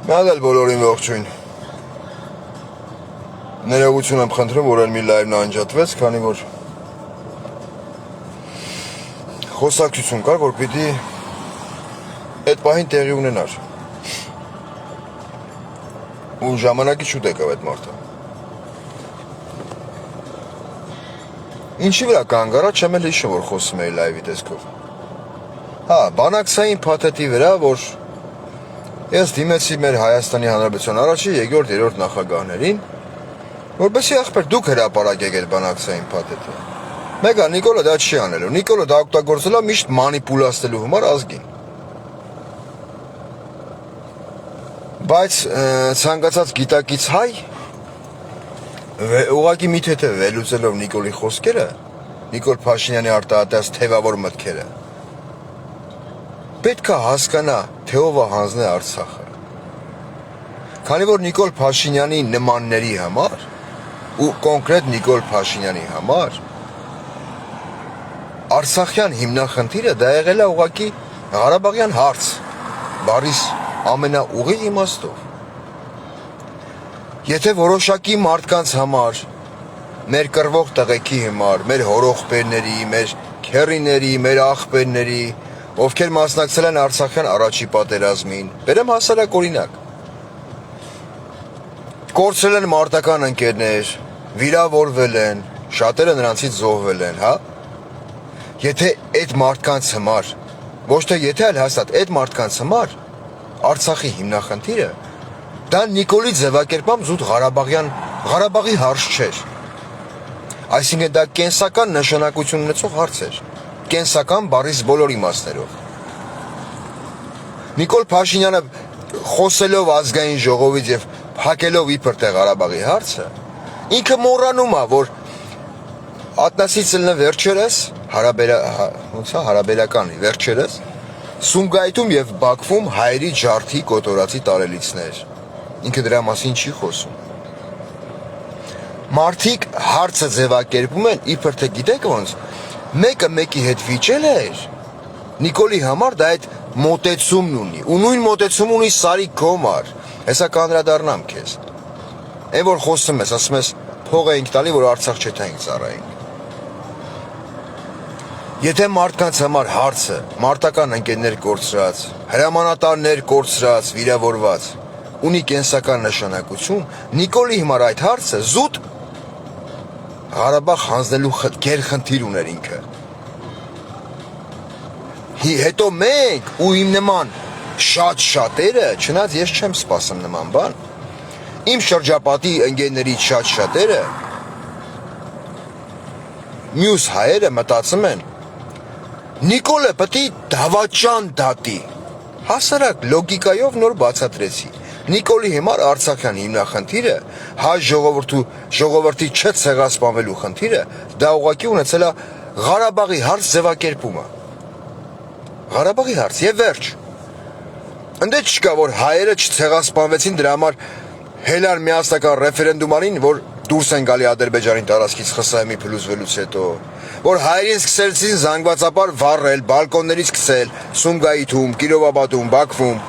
Mən էլ բոլորին ողջույն։ Ներողություն եմ խնդրում, որ մի լայվն անջատվեց, քանի որ խոսակցություն կար, որ պիտի այդ պահին տեղի ունենար։ Ու ժամանակի շուտ եկավ այդ մարդը։ Ինչի վրա կանգ առա, չեմ էլ հիշում, որ խոսում էի լայվի տեսքով։ Հա, բանակցային փաթեթի վրա, որ ես դիմեցի մեր Հայաստանի Հանրապետության առաջի երկրորդ, երրորդ նախագահներին, որպեսզի ախպեր դուք հրապարակեք այդ բանակցային փաթեթը։ Մեկը Նիկոլը դա չի անելու։ Նիկոլը դա օգտագործել է միշտ մանիպուլացնելու համար ազգին։ Բայց ցանկացած գիտակից հայ ուղղակի մի թեթև վերլուծելով Նիկոլի խոսքերը, Նիկոլ Փաշինյանի արտահայտած թևավոր մտքերը, պետք է հասկանա, թե ով է հանձնել Արցախը։ Քանի որ Նիկոլ Փաշինյանի նմանների համար ու կոնկրետ Նիկոլ Փաշինյանի համար Արցախյան հիմնախնդիրը դա եղել է ուղղակի Ղարաբաղյան հարց, բառիս ամենաուղիղ իմաստով։ Եթե որոշակի մարդկանց համար, մեր կռվող տղեկի համար, մեր հորողբերների, մեր քեռիների, մեր աղբերների, ովքեր մասնակցել են Արցախյան առաջի պատերազմին, բերեմ հասարակ օրինակ, կորցրել են մարտական ընկերներ, վիրավորվել են, շատերը նրանցից զոհվել են, հա։ Եթե այդ մարդկանց համար, ոչ թե եթե այլ հաստատ այդ մարդկանց համար Արցախի հիմնախնդիրը, դա Նիկոլի ձևակերպամբ զուտ Ղարաբաղի հարց չէր։ Այսինքն դա կենսական նշանակություն ունեցող հարց էր, կենսական բառիս բոլոր իմաստներով։ Նիկոլ Փաշինյանը խոսելով ազգային ժողովից եւ փակելով իբր թե Ղարաբաղի հարցը, ինքը մոռանում է, որ Ատնասից վերջերս հարաբերականի վերջերս Սումգայիթում եւ Բաքվում հայերի ջարդի կոտորածի տարելիցներ։ Ինքը դրա մասին չի խոսում։ Մարդիկ հարցը ձևակերպում են իբր թե գիտեք ոնց, մեկը մեկի հետ վիճել էր, Նիկոլի համար դա այդ մոտեցումն ունի, ու նույն մոտեցում ունի Սարիկ Գոմար, հեսա կանդրադառնամ քեզ։ Այն որ խոսում ես, ասում ես փող էինք տալի, որ Արցախ չթայինք ծառայենք։ Եթե մարդկանց համար հարցը մարտական ընկերներ կորցրած, հրամանատարներ կորցրած, վիրավորված, ունի կենսական նշանակություն, Նիկոլի համար այդ հարցը զուտ Ղարաբաղ հանձնելու գերխնդիր ուներ ինքը։ Հետո մենք ու իմ նման շատերը, չնայած ես չեմ սպասում նման բան, իմ շրջապատի ընկերներից շատերը, մյուս հայերը մտածում են, Նիկոլը պետք է դավաճան դատի։ Հասարակ լոգիկայով նոր բացատրեցի։ Նիկոլի համար Արցախյան հիմնախնդիրը, հայ ժողովրդի չցեղասպանվելու խնդիրը, դա ուղղակի ունեցել է Ղարաբաղի հարց ձևակերպումը։ Ղարաբաղի հարց եւ վերջ։ Ընդ չկա, որ հայերը չցեղասպանվեցին դրա համար հելար միասնական ռեֆերենդում արին, որ դուրս են գալի Ադրբեջանի տարածքից ԽՍՀՄ-ի փլուզվելուց հետո, որ հայերին սկսեցին զանգվածաբար վառել, բալկոններից քցել, Սումգայիթում, Կիրովաբադում, Բաքվում։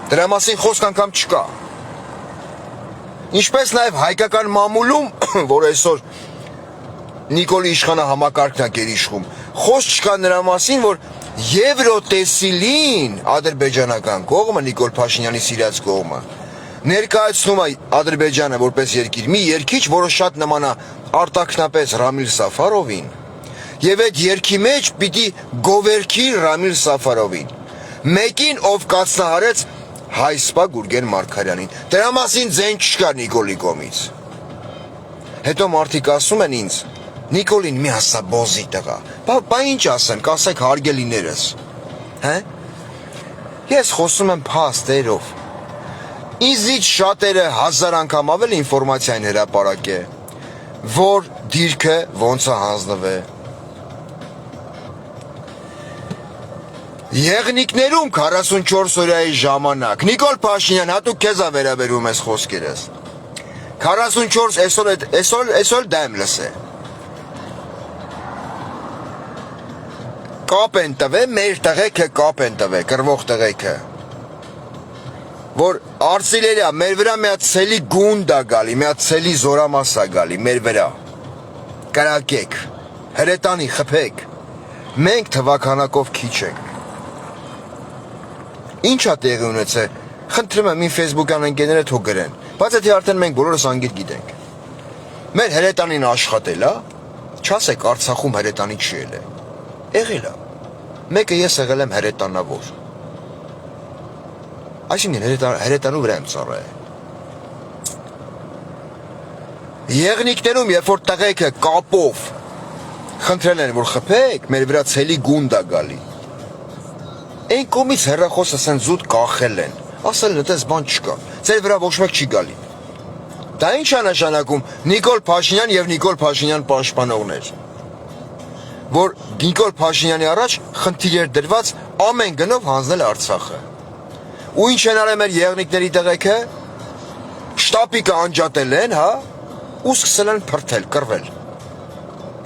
Դրա մասին խոսք անգամ չկա։ Ինչպես նաև հայկական մամուլում, որ այսօր Նիկոլի իշխանահամակարգն է գերիշխում, խոսք չկա նրա մասին, որ Եվրոտեսիլին ադրբեջանական կողմը, Նիկոլ Փաշինյանի սիրած կողմը, ներկայացնում է Ադրբեջանը որպես երկիր, մի երկիչ, որը շատ նման է արտաքնապես Ռամիլ Սաֆարովին, եւ այդ երկի մեջ պիտի գովերքի Ռամիլ Սաֆարովին, մեկին, ով կացնահարեց հայ սպա Գուրգեն Մարգարյանին։ Դրա մասին ձեն չկա Նիկոլի կողմից։ Հետո մարդիկ ասում են ինձ, Նիկոլին մի ասա բոզի տղա, բա ինչ ասեմ, կասեք հարգելիներս, հե? Ես խոսում եմ փաստերով։ Ինձից շատերը 1000 անգամ ավել ինֆորմացիա են հրապարակե, որ դիրքը ոնց է հանձնվել։ Եղնիկներում 44 օրյայի ժամանակ, Նիկոլ Փաշինյան, հատուկ քեզ է վերաբերում ես խոսքերս, 44 այսօր դա եմ լսե։ Կապ են տվել, մեր տղեկը կապ են տվել, կռվող տղեկը։ որ արծիլերիա մեր վրա մի հատ ցելի գունդ է գալի, մի հատ ցելի զորամաս է գալի մեր վրա։ Կրակեք, հրետանի խփեք։ Մենք թվականակով քիչ ենք։ Ինչ է տեղի ունեցել։ Խնդրում եմ, իմ Facebook-յան ընկերները թող գրեն, բայց եթե արդեն մենք բոլորս անգիր գիտենք։ Մեր հրետանին աշխատել է, չասեք Արցախում հրետանի չի ելել։ Եղել է։ Մեկը ես եղել եմ հրետանավոր։ Այսինքն հրետանու վրա եմ ծառայել։ Եղնիկներում, երբ որ տղեկը կապով խնդրել են, որ խփեք, մեր վրա ցելի գունդ է գալի։ Այն կողմից հեռախոսը սեն զուտ կախել են, ասել են, այդպես բան չկա, ձեր վրա ոչ մեկ չի գալի։ Դա ինչ է նշանակում Նիկոլ Փաշինյան եւ Նիկոլ Փաշինյան պաշտպանողներ, որ Նիկոլ Փաշինյանի առաջ խնդիր էր դրված ամեն գնով հանձնել Արցախը։ Ու ինչ են արել մեր եղնիկների տղեկը, շտապիկը անջատել են, հա, ու սկսել են փրթել, կռվել։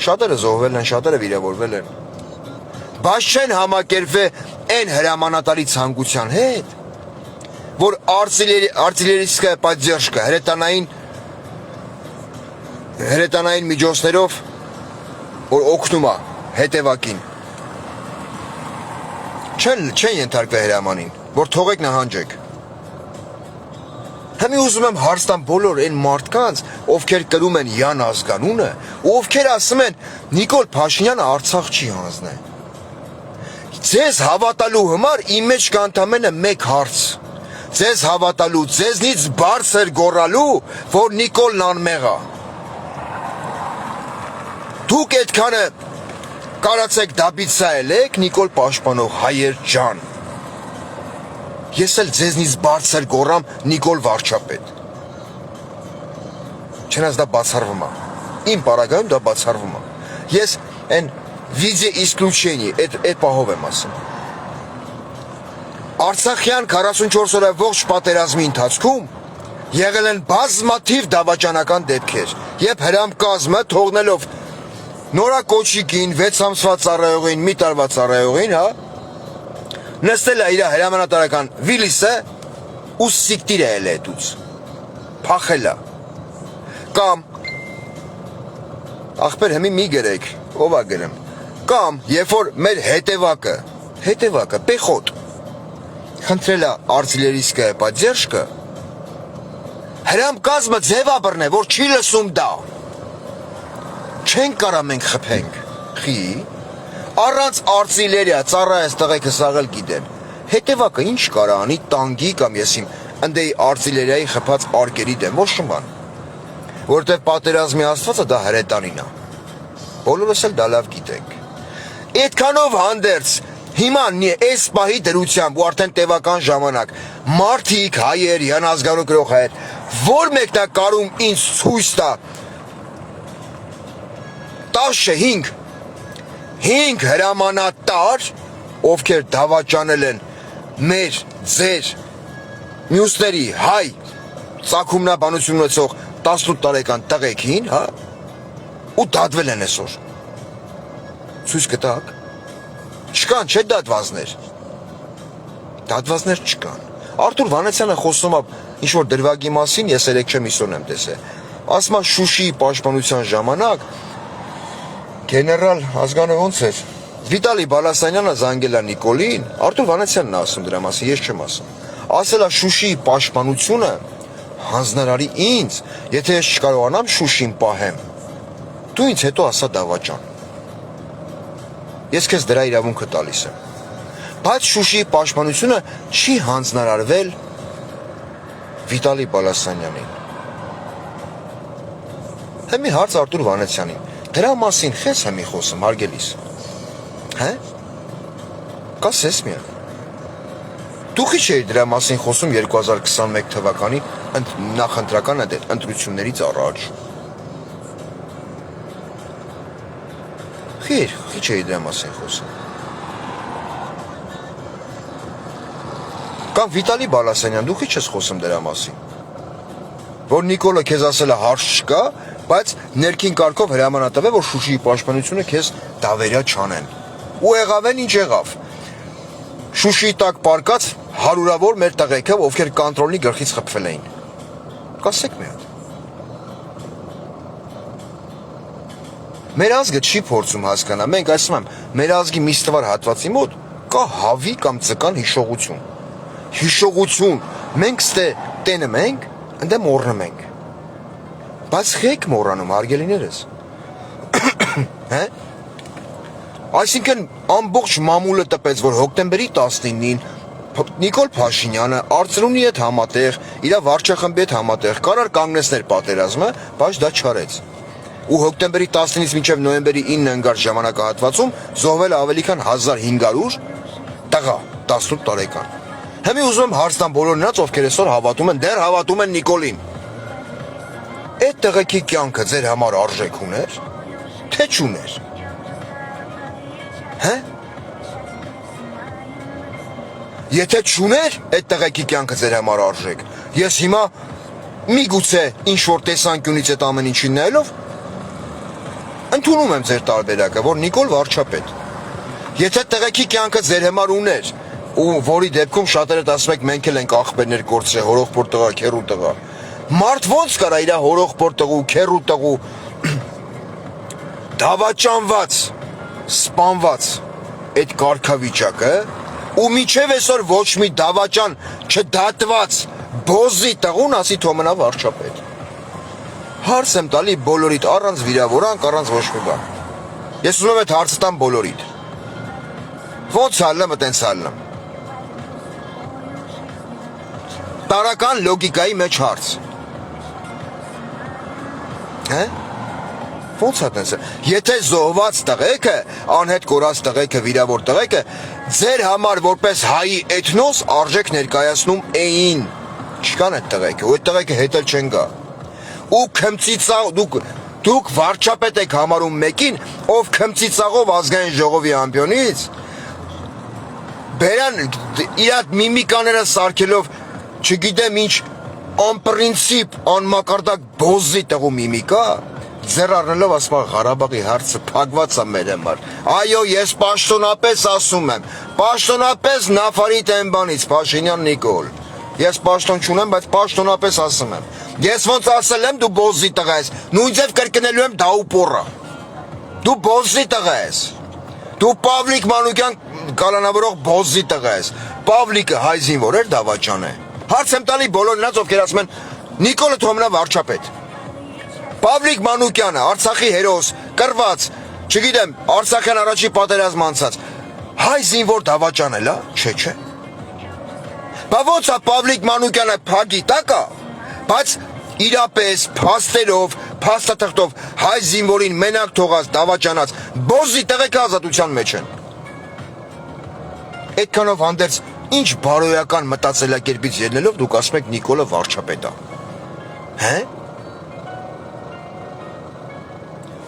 Շատերը զոհվել են, շատերը վիրավորվել են։ Բայց չեն համակերպվել այն հրամանատարի ցանկության հետ, որ արտիլերիստская поддержка հրետանային միջոցներով որ օգնում է հետևակին։ Չեն ենթարկվել հրամանին, որ թողեք նահանջեք։ Հիմա ուզում եմ հարցնեմ բոլոր այն մարդկանց, ովքեր կրում են Յան ազգանունը, ու ովքեր ասում են Նիկոլ Փաշինյանը Արցախ չի հանձնել։ Ձեզ հավատալու համար իմ մեջ կա ընդամենը մեկ հարց։ Ձեզ հավատալու, ձեզնից բարձր գոռալու, որ Նիկոլն անմեղ է։ Դուք այդքանը կարացեք դաբիցա ելեք, Նիկոլ պաշտպանող հայեր ջան։ Ես էլ ձեզնից բարձր գոռամ Նիկոլ վարչապետ։ Չնայած դա բացառվում է։ Իմ պարագայում դա բացառվում է։ Ես այն վիդեո исключение, այդ պահով եմ ասում։ Արցախյան 44 օրյա ողջ պատերազմի ընթացքում եղել են բազմաթիվ դավաճանական դեպքեր, երբ հրամկազմը թողնելով նորակոչիկին, 6 ամսվա ծառայողին, մի տարվա ծառայողին, հա, նստել է իր հրամանատարական վիլիսը ու սիկտիր է ելել այդուց, փախել է, կամ, ախպեր հմի մի գրեք, ով է գրեմ, կամ, երբ որ մեր հետևակը, պեխոտ, խնդրել է արտիլերիստская поддержка, հրամկազմը ձևաբռն է, որ չի լսում դա, չենք կարա մենք խփենք, խի, առանց արտիլերիա, ծառայես տղեկը սաղել գիտեն, հետևակը ինչ կարա անի տանգի կամ եսիմ ընդեի արտիլերիայի խփած արկերի դեմ, ոչ շման, որտև պատերազմի աստվածը դա հրետանին է, բոլորս էլ դա լավ գիտենք, այդքանով հանդերձ, հիմա այս պահի դրությամբ ու արդեն տևական ժամանակ մարդիկ, հայեր, յանազգանու գրող հայեր, որ մեկն է կարում ինձ ցույց տա 5 հրամանատար, ովքեր դավաճանել են մեր, ձեր, մյուսների, հայ, ծագումնաբանություն ունեցող 18 տարեկան տղեկին, հա, ու դատվել են այսօր։ Ցույց կտակ։ Չկան, չէ դատվածներ։ Դատվածներ չկան։ Արթուր Վանեցյանը խոսում է ինչ-որ դրվագի մասին, ես երեք չեմ իսոն եմ տեսել։ Ասում է Շուշիի պաշտպանության ժամանակ գեներալ ազգանը ոնց էր։ Վիտալի Բալասանյանը զանգել է Նիկոլին, Արթուր Վանեցյանն է ասում դրա մասին, ես չեմ ասում։ Ասել է Շուշիի պաշտպանությունը հանձնարարի ինձ, եթե ես չկարողանամ Շուշին պահեմ։ Դու ինձ հետո ասա դավաճան։ Ես քեզ դրա իրավունքը տալիս եմ։ Բայց Շուշիի պաշտպանությունը չի հանձնարարվել Վիտալի Բալասանյանին։ Հիմի հարց Արթուր Վանեցյանին։ Դրա մասին խես հմի խոսում, հարգելիս։ Հե? Կասես միա։ Դու քիչ էի դրա մասին խոսում 2021 թվականի նախընտրական ընտրություններից առաջ։ Քիչ էի դրա մասին խոսում։ Կամ Վիտալի Բալասանյան, դու քիչ ես խոսում դրա մասին։ Որ Նիկոլը քեզ ասել է հարց չկա, բայց ներքին կարգով հրամանատավ է, որ Շուշիի պաշտպանությունը քեզ դավերյա չանեն։ Ու եղավ են ինչ եղավ։ Շուշիի տակ պարկած հարյուրավոր մեր տղեկը, ովքեր կոնտրոլի գլխից խփվել էին։ Կասեք մի հատ։ Մեր ազգը չի փորձում հասկանա, մենք ասում եմ, մեր ազգի մի ստվար հատվածի մոտ կա հավի կամ ձկան հիշողություն։ Հիշողություն, մենք ստե տենում ենք, ընդ մոռնում ենք։ Բայց եք մոռանում, հարգելիներս։ Հե? Այսինքն ամբողջ մամուլը տպեց, որ հոկտեմբերի 19-ին Նիկոլ Փաշինյանը Արծրունի հետ համատեղ, իր վարչախմբի հետ համատեղ կարար կանգնեցներ պատերազմը, բայց դա չարեց։ Ու հոկտեմբերի 19-ից մինչև նոյեմբերի 9-ը ընկած ժամանակահատվածում զոհվել ավելի քան 1500 տղա, 18 տարեկան։ Հիմա ուզում եմ հարց տամ բոլոր նրանց, ովքեր այսօր հավատում են, դեռ հավատում են Նիկոլին։ Այդ տղեկի կյանքը ձեր համար արժեք ուներ, թե չուներ։ Հե? Եթե չուներ, այդ տղեկի կյանքը ձեր համար արժեք։ Ես հիմա միգուցե ինչ-որ տեսանկյունից այդ ամեն ինչին նայելով ընդունում եմ ձեր տարբերակը, որ Նիկոլ վարչապետ։ Եթե տղեկի կյանքը ձեր համար ուներ, ու որի դեպքում շատերդ ասում եք մենք էլ ենք աղբերներ կորցրել, հորողբոր տղա, քերու տղա։ Մարդ ոնց կարա իր հորողբոր տղու, քերու տղու դավաճանված, սպանված այդ կարգավիճակը ու միջև այսօր ոչ մի դավաճան չդատված բոզի տղուն ասի թող մնա վարչապետ։ Հարց եմ տալի բոլորիդ առանց վիրավորանք, առանց ոչ մի բան։ Ես ուզում եմ այդ հարցը տամ բոլորիդ։ Ոնց հալնեմ, այտենց հալնեմ։ Տարական լոգիկայի մեջ հարց։ Հե? Ոնց այտենց է։ Եթե զոհված տղեկը, անհետ կորած տղեկը, վիրավոր տղեկը ձեր համար որպես հայի էթնոս արժեք ներկայացնում էին։ Չկան այդ տղեկը, ու այդ տղեկը հետել չեն գա։ Ու քմծիծաղ դուք վարչապետ եք համարում մեկին, ով քմծիծաղով ազգային ժողովի ամբիոնից բերան իր միմիկաները սարքելով, չգիտեմ ինչ անպրինցիպ, անմակարդակ բոզի տղու միմիկա, ձեր առնելով ասում եմ Ղարաբաղի հարցը փակված է մեր համար։ Այո, ես պաշտոնապես ասում եմ, պաշտոնապես նավարիտ եմ բանից, Փաշինյան Նիկոլ։ Ես պաշտոն չունեմ, բայց պաշտոնապես ասում եմ։ Ես ոնց ասել եմ, դու բոզի տղա ես, նույն ձև կրկնելու եմ դաուպոռը։ Դու բոզի տղա ես։ Դու Պավլիկ Մանուկյան կալանավորող բոզի տղա ես։ Պավլիկը հայ զինվոր էր, դավաճան է։ Հարց եմ տալի բոլոր նրանց, ովքեր ասում են Նիկոլը թող մնա վարչապետ։ Պավլիկ Մանուկյանը, Արցախի հերոս, կռված, չգիտեմ, Արցախյան առաջի պատերազմ անցած, հայ զինվոր դավաճան է, լա, չէ։ Բա ոնց է Պավլիկ Մանուկյանը փագի տակա, բայց իրապես փաստերով, փաստաթղթով հայ զինվորին մենակ թողած, դավաճանած, բոզի տղեկը ազատության մեջ են։ Այդքանով հանդերձ ինչ բարոյական մտածելակերպից ելնելով դուք ասում եք Նիկոլը վարչապետ է։ Հե?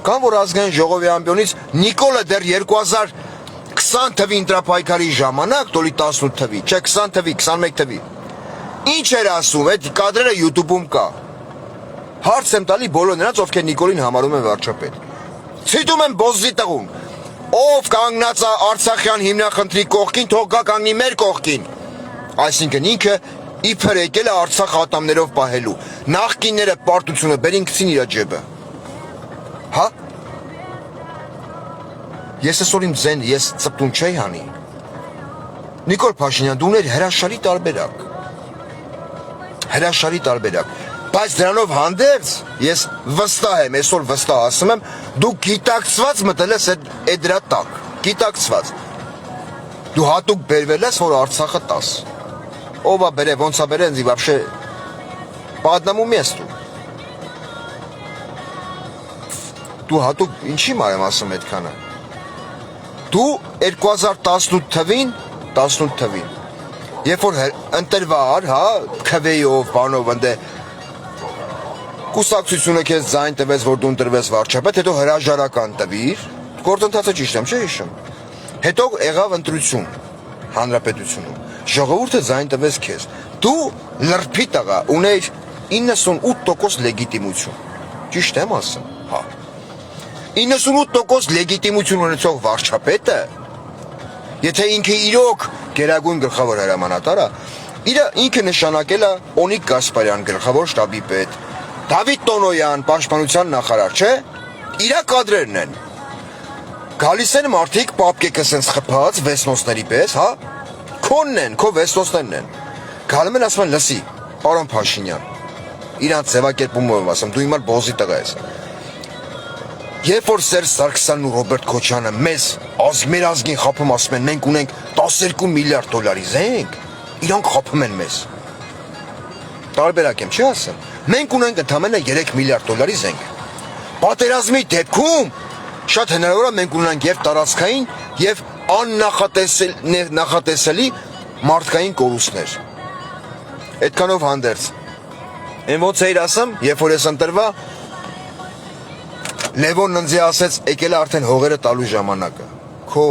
Կամ որ ազգային ժողովի ամբիոնից Նիկոլը դեռ 2020 թվի ընտրապայքարի ժամանակ, տոլի 18 թվի, չէ 20 թվի, 21 թվի։ Ինչ էր ասում, այդ կադրերը YouTube-ում կա։ Հարց եմ տալի բոլոր նրանց, ովքեր Նիկոլին համարում են վարչապետ։ Ցիտում եմ բոզի տղուն։ Ով կանգնած է Արցախյան հիմնախնդրի կողքին, թող գա կանգնի մեր կողքին։ Այսինքն ինքը իբր եկել է Արցախ ատամներով պահելու։ Նախկինները պարտությունը բերին գցին իր ջեբը։ Հա? Ես այսօր իմ ձեն, ես ծպտուն չէի հանի։ Նիկոլ Փաշինյան, դու ուներ հրաշալի տարբերակ։ Հրաշալի տարբերակ։ Բայց դրանով հանդերձ ես վստահ եմ, այսօր վստահ ասում եմ, դու գիտակցված մտել ես այդ դրա տակ, գիտակցված։ Դու հատուկ բերվել ես, որ Արցախը տաս։ Ով է բերե, ոնց է բերե, ինձ вообще по одному месту։ Դու հատուկ ինչի մար եմ ասում այդքանը։ Դու 2018 թվին, երբ որ ընտրվար, հա, քվեյով, բանով ընդ կուսակցությունը քեզ ձայն տվեց, որ դու ընտրվես վարչապետ, հետո հրաժարական տվիր, գործընթացը ճիշտ եմ, չէ՞ հիշում։ Հետո եղավ ընտրություն հանրապետությունում։ Ժողովուրդը ձայն տվեց քեզ։ Դու լրփի տղա, ուներ 98% լեգիտիմություն։ Ճիշտ եմ ասում, հա։ 98% լեգիտիմություն ունեցող վարչապետը, եթե ինքը իրոք գերագույն գլխավոր հրամանատարը, ինքը նշանակել է Օնիկ Գասպարյան, գլխավոր շտաբի պետ, Դավիթ Տոնոյան, պաշտպանության նախարար, չէ՞։ Իրա կադրերն են։ Գալիս են մարդիկ պապկեկը սենց խփած վեսնոցների պես, հա։ Քոնն են, քո վեսնոցներն են։ Գալում են ասում են, լսի, պարոն Փաշինյան, իրանց ձևակերպումով եմ ասում, դու հիմա բոզի տղա ես։ Երբ որ Սերժ Սարգսյանն ու Ռոբերտ Քոչյանը մեզ մեր ազգին խափում ասում են, մենք ունենք 12 միլիարդ դոլարի զենք, իրանք խափում են մեզ։ Տարբերակ եմ չի ասում։ Մենք ունենք ընդամենը 3 միլիարդ դոլարի զենք։ Պատերազմի դեպքում շատ հնարավոր է մենք ունենանք եւ տարածքային եւ նախատեսելի մարդկային կորուստներ։ Այդքանով հանդերձ։ Այն ոնց էիր ասում, երբ որ ես ընտրվա, Լևոնն ինձ ասեց, եկել է արդեն հողերը տալու ժամանակը։ Քո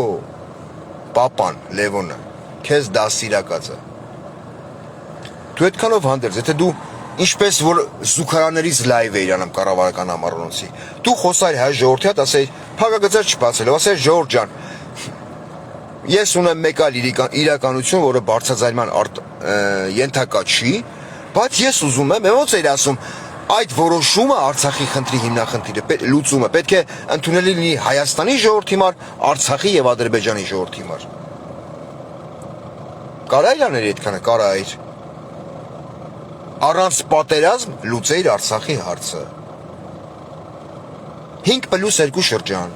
պապան Լևոնը քեզ դասիրակած է։ Դու այդքանով հանդերձ, եթե դու ինչպես որ զուգարաններից լայվ էիր անում կառավարական ամառոնոցի, դու խոսայր հայ ժողովրդի հետ, ասեիր, փակագծեր չբացելով, ասեիր Ժորժ ջան, ես ունեմ մեկ այլ իրականություն, որը բարձրաձայնման ենթակա չի, բայց ես ուզում եմ, ոնց էիր ասում, այդ որոշումը Արցախի խնդրի հիմնախնդիրը լուծումը պետք է ընդունելի լինի Հայաստանի ժողովրդի համար, Արցախի եւ Ադրբեջանի ժողովրդի համար։ Կարա՞ր անել այդքանը, կարա՞ր։ Առանց պատերազմ լուծեիր Արցախի հարցը։ 5+2 շրջան։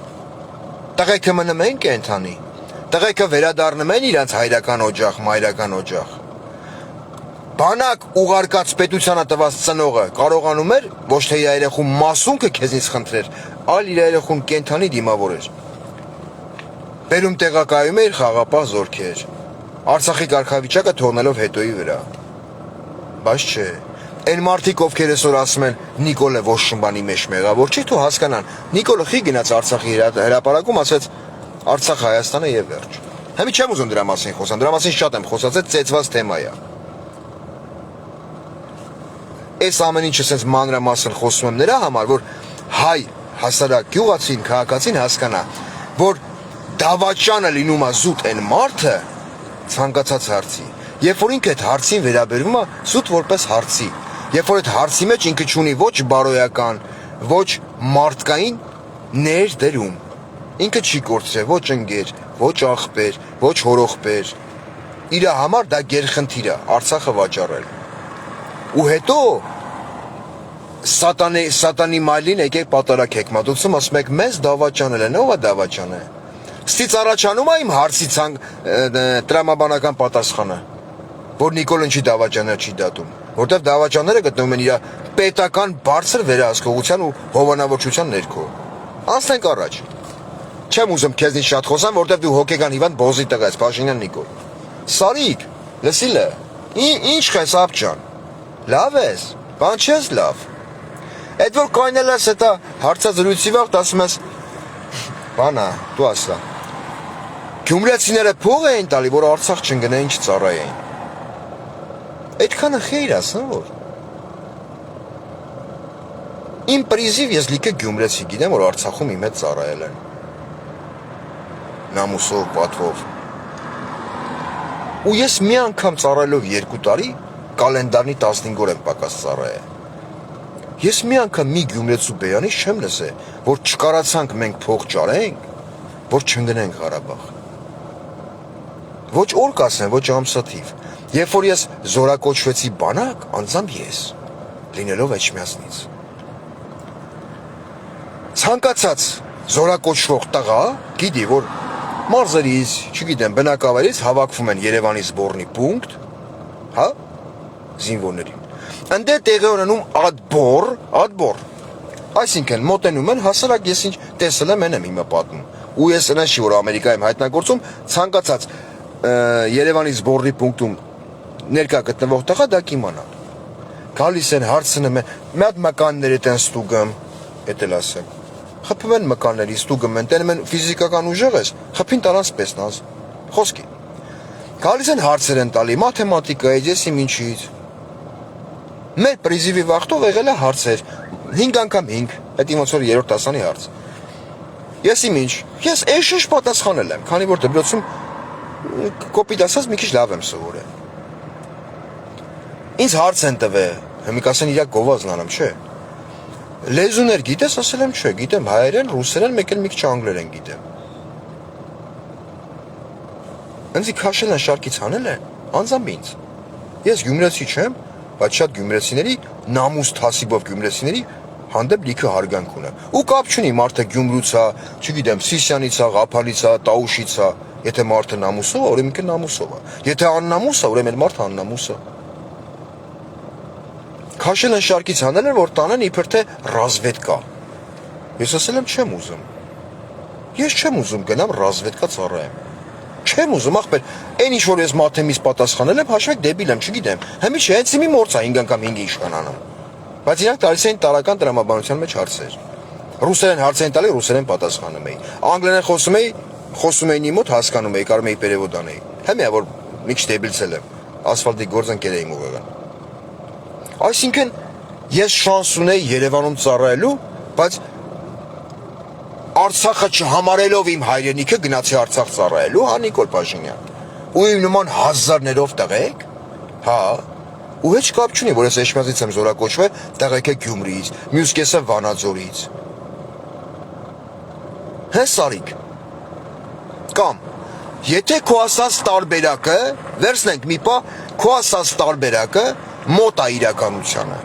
Տղեկը մնում են կենթանի։ Տղեկը վերադառնում են իրանց հայրական օջախ, մայրական օջախ։ Բանակ ուղարկած պետությանը տված ծնողը կարողանում էր ոչ թե իր երեխու մասունքը քեզնից խնդրեր, այլ իր երեխուն կենթանի դիմավորեր։ Բերում տեղակայում էր խաղապահ զորքեր, Արցախի կարգավիճակը թողնելով հետոյի վրա։ Բայց չէ, այն մարդիկ, ովքեր այսօր ասում են Նիկոլը Վոշշմբանի մեջ մեղավոր չի, թող հասկանան, Նիկոլը խի գնաց Արցախի հրապարակում, ասեց Արցախ Հայաստանը եւ վերջ։ Հիմա չեմ ուզում դրա մասին խոսամ, դրա մասին շատ եմ խոսած, այդ ծեծված թեմա է։ Այս ամեն ինչը sense մանրամասն խոսում եմ նրա համար, որ հայ հասարակ գյուղացին, քաղաքացին հասկանա, որ դավաճանը լինում է զուտ այն մարդը ցանկացած հարցի։ Երբ որ ինքը այդ հարցին վերաբերվում է զուտ որպես հարցի, երբ որ այդ հարցի մեջ ինքը չունի ոչ բարոյական, ոչ մարդկային ներդրում, ինքը չի կորցրել ոչ ընկեր, ոչ աղբեր, ոչ հորողբեր։ Իր համար դա գերխնդիր է Արցախը վաճառել։ Ու հետո սատանի մայլին եկեք պատարակ եք մատուցում, ասում եք մեզ դավաճանել են, ով է դավաճանը։ Ստից առաջանում է իմ հարցի տրամաբանական պատասխանը, որ Նիկոլն չի դավաճանել, չի դատում, որտեղ դավաճանները գտնվում են իր պետական բարձր վերահսկողության ու հովանավորչության ներքո։ Անցնենք առաջ։ Չեմ ուզում քեզնից շատ խոսամ, որտեղ դու հոգեկան հիվանդ բոզի տղա ես, Փաշինյան Նիկոլ։ Սարիկ, լսիլը, ինչ քես ապճան։ Լավ ես, բան չես լավ։ Այդ որ կայնել ես հետա հարցազրույցի վաղ ասում ես բանա, դու ասա։ Գյումրեցիները փող էին տալի, որ Արցախ չընկնեին, չծառայեին։ Այդքանը խեյր ասն որ։ Իմ պրիզիվ ես լիքը գյումրեցի գիտեմ, որ Արցախում իմ հետ ծառայել են։ Նամուսով, պատվով։ Ու ես մի անգամ ծառայելով 2 տարի կալենդարնի 15 օր եմ պակաս ծառայել։ Ես մի անգամ մի գյումրեցու բերանից չեմ լսել, որ չկարացանք մենք փող ճարենք, որ չընկնենք Ղարաբաղ։ Ոչ օր կասեն, ոչ ամսաթիվ։ Երբ որ ես զորակոչվեցի բանակ, անձամբ ես, լինելով Էջմիածնից։ Ցանկացած զորակոչվող տղա գիտի, որ մարզերից, չգիտեմ, բնակավայրից հավաքվում են Երևանի զբորնի պունկտ, հա, զինվորներին։ Անդե տեղի ունենում ադբոր, այսինքն մոտենում են հասարակ ես ինչ տեսել եմ եմ հիմա պատմում։ Ու ես այնպես չի, որ Ամերիկայում հայտնագործում ցանկացած Երևանի զբորնի պունկտում ներկա գտնվող տղա դա կիմանա։ Գալիս են հարցնում են, մի հատ մկաններ են ստուգում, էդ էլ ասեմ։ Խփում են մկանների ստուգում են, տենում են ֆիզիկական ուժեղ ես, խփին տարանց պես նազ։ Խոսքի։ Գալիս են հարցեր են տալի, մաթեմատիկա, ես իմ ինչից։ Մեր պրիզիվի վախտով եղել է հարցեր, 5 անգամ 5, այդ ոնց որ 3-րդ դասանի հարց։ Ես իմ ինչ, ես էշիշ պատասխանել եմ, քանի որ դպրոցում կոպիտ ասած մի քիչ լավ եմ սովորել։ Ինձ հարց են տվել, հիմա կասեն իրա գովազն անեմ, չէ։ Լեզուներ գիտես, ասել եմ չէ, գիտեմ հայերեն, ռուսերեն, մեկ էլ մի քիչ անգլերեն գիտեմ։ Ինձ քաշել են շարքից հանել են, անձամբ ինձ։ Ես գյումրեցի չեմ, բայց շատ գյումրեցիների նամուս թասիբով գյումրեցիների հանդեպ լիքը հարգանք ունեմ։ Ու կապ չունի մարդը Գյումրուց է, չգիտեմ, Սիսյանից է, Ղափալից է, Տաուշից է, եթե մարդը նամուսով է, ուրեմն նամուսով է։ Եթե աննամուս է, ուրեմն մարդը աննամուս է։ Քաշել են շարքից հանել են, որ տանեն իբր թե ռազվեդկա։ Ես ասել եմ չեմ ուզում։ Ես չեմ ուզում գնամ ռազվեդկա ծառայեմ։ Չեմ ուզում, ախպեր, այն ինչ որ ես մաթեմից պատասխանել եմ, հաշվեք դեբիլ եմ, չգիտեմ։ Հիմի չէ, հենց իմի մորցա 5 անգամ 5 իշխան անում։ Բայց իրանք տալիս էին տարական տրամաբանության մեջ հարցեր։ Ռուսերեն հարց էին տալի, ռուսերեն պատասխանում էի։ Անգլերեն խոսում էին իմ մոտ, հասկանում էի, կարող էի պերևոդ անեի։ Հիմա որ մի քիչ դեբիլցել եմ, ասֆալտի գործընկեր էի ուղղական։ Այսինքն ես շանս ունեի Երևանում ծառայելու, բայց Արցախը չհամարելով իմ հայրենիքը գնացի Արցախ ծառայելու, հա Նիկոլ Փաշինյան։ Ու իմ նման հազարներով տղեկ, հա, ու heç կապ չունի, որ ես Էջմիածից եմ զորակոչվել, տղեկ է Գյումրիից, մյուս կեսը Վանաձորից։ Հե Սարիկ։ Կամ եթե քո ասած տարբերակը, վերցնենք մի պա, քո ասած տարբերակը մոտ է իրականությանը։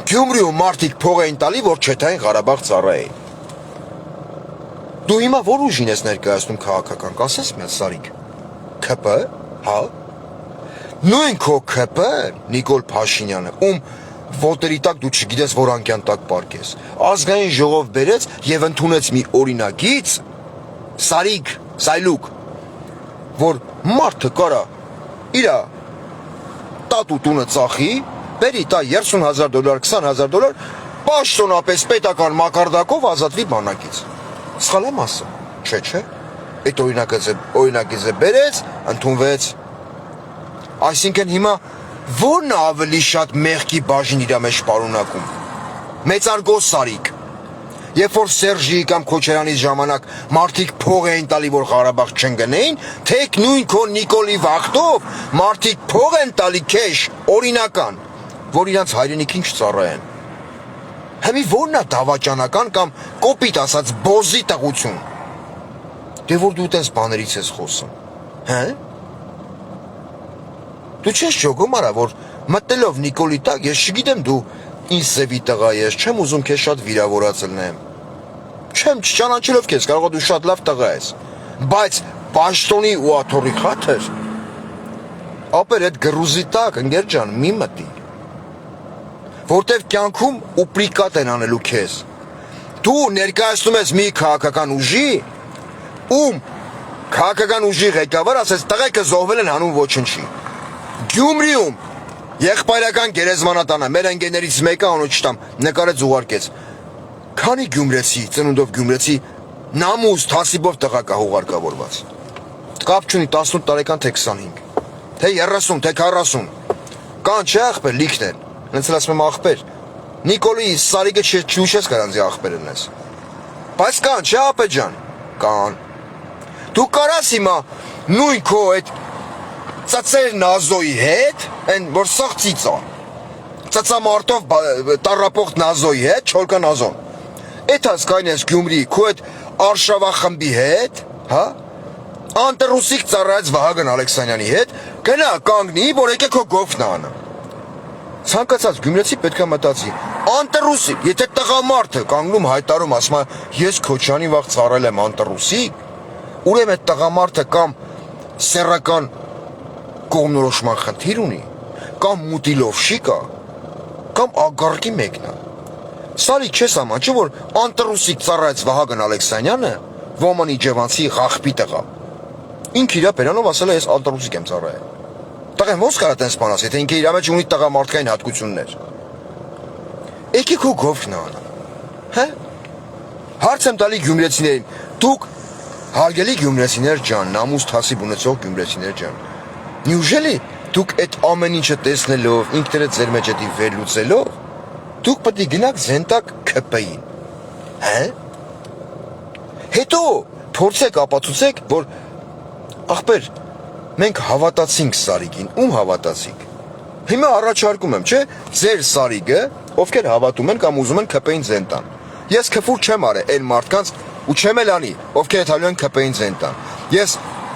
Գյումրիում մարդիկ փող էին տալի, որ Չեթային Ղարաբաղ ծառայեին։ Դու հիմա որ ուժին ես ներկայացնում քաղաքական, կասես մեզ Սարիկ։ ՔՊ, հա։ Նույն քո ՔՊ, Նիկոլ Փաշինյանը, ում ոտերի տակ դու չգիտես որ անկյան տակ պարկես։ Ազգային ժողով բերեց եւ ընդունեց մի օրինագիծ, Սարիկ, Սայլուկ, որ մարդը կարա իրա տատու տունը ծախի, բերի տա $30,000, $20,000, պաշտոնապես պետական մակարդակով ազատվի բանակից։ Սխալ եմ ասում, չէ, այդ օրինակիցը բերեց, ընդունվեց։ Այսինքն հիմա որն է ավելի շատ մեղքի բաժին իրա մեջ պարունակում։ Մեծարգո Սարիկ, երբ որ Սերժի կամ Քոչարյանի ժամանակ մարդիկ փող էին տալի, որ Ղարաբաղ չընկնեին, թե նույն քո Նիկոլի վախտով մարդիկ փող են տալի քեշ, օրինական, որ իրանց հայրենիքին չծառայեն։ Հիմի որն է դավաճանական կամ կոպիտ ասած բոզի տղություն։ Դե որ դու տես բաներից ես խոսում, հա։ Դու չես ճոգում արա, որ մտնելով Նիկոլի տակ, ես չգիտեմ դու ինձ սևի տղա ես, չեմ ուզում քեզ շատ վիրավորած լնեմ։ Չեմ չճանաչելով քեզ, կարող է դու շատ լավ տղա ես, բայց պաշտոնի ու աթոռի խաթր, ապեր այդ գրուզի տակ, ընկեր ջան, մի մտի, որտև կյանքում ուպրիկատ են անելու քեզ։ Դու ներկայացնում ես մի քաղաքական ուժի, ում քաղաքական ուժի ղեկավար ասես տղեկը զոհվել են հանուն ոչնչի։ Գյումրիում եղբայրական գերեզմանատանը մեր ընկերներից մեկը անունը չտամ նկարեց ուղարկեց։ Քանի գյումրեցի, ծնունդով գյումրեցի նամուս թասիբով տղա կա ուղարկավորված։ Կապ չունի 18 տարեկան թե 25, թե 30, թե 40։ Կան չէ ախպեր, լիքն են։ Հենց ասում եմ ախպեր։ Նիկոլի Սարիկը չուշես կարանձի ախպերն ես։ Բայց կան չէ ապե ջան։ Կան։ Դու կարաս հիմա նույն քո այդ ծածեր Նազոյի հետ, այն որ սաղցից է, ծծամարտով տառապող Նազոյի հետ, չոլկա Նազոն, այդ հասկայն ես Գյումրի, քո այդ Արշավա խմբի հետ, հա, անտռուսիկ ծառայած Վահագն Ալեքսանյանի հետ, գնա կանգնի, որ եկե քո գովն անը։ Ցանկացած գյումրեցի պետք է մտածի, անտռուսիկ, եթե տղամարդը կանգնում հայտարարում, ասում է, ես Քոչյանի վաղ ծառայել եմ անտռուսիկ, ուրեմն այդ տղամարդը կամ սեռական կողմնորոշման խնդիր ունի, կամ մուտիլովշի կա, կամ ագարկի մեկն է։ Սարի չես ամանչի, որ անտռուսիկ ծառայեց Վահագն Ալեքսանյանը, Ոմանի Ջևանցի խախպի տղա։ Ինք իրա բերանով ասել է, ես անտռուսիկ եմ ծառայել։ Տղեն ոնց կարա տենց բան ասի, եթե ինքը իրա մեջ ունի տղամարդկային հատկություններ։ Եկի քո գովքն անը։ Հա։ Հարց եմ տալի գյումրեցիներին, դուք հարգելի գյումրեցիներ ջան, նամուս թասիբ ունեցող գյումրեցիներ ջան։ Նյուժելի դուք այդ ամեն ինչը տեսնելով, ինքներդ ձեր մեջ էդի վերլուծելով, դուք պետք է գնաք զենտակ ՔՊ-ին։ Հա։ Հետո փորձեք ապացուցեք, որ ախպեր, մենք հավատացինք Սարիգին, ում հավատացինք։ Հիմա առաջարկում եմ, չէ, ձեր Սարիգը, ովքեր հավատում են կամ ուզում են քպեին ձեն տան։ Ես քֆուր չեմ արել այն մարդկանց ու չեմ էլ անի, ովքեր թալու են քպեին ձեն տան։ Ես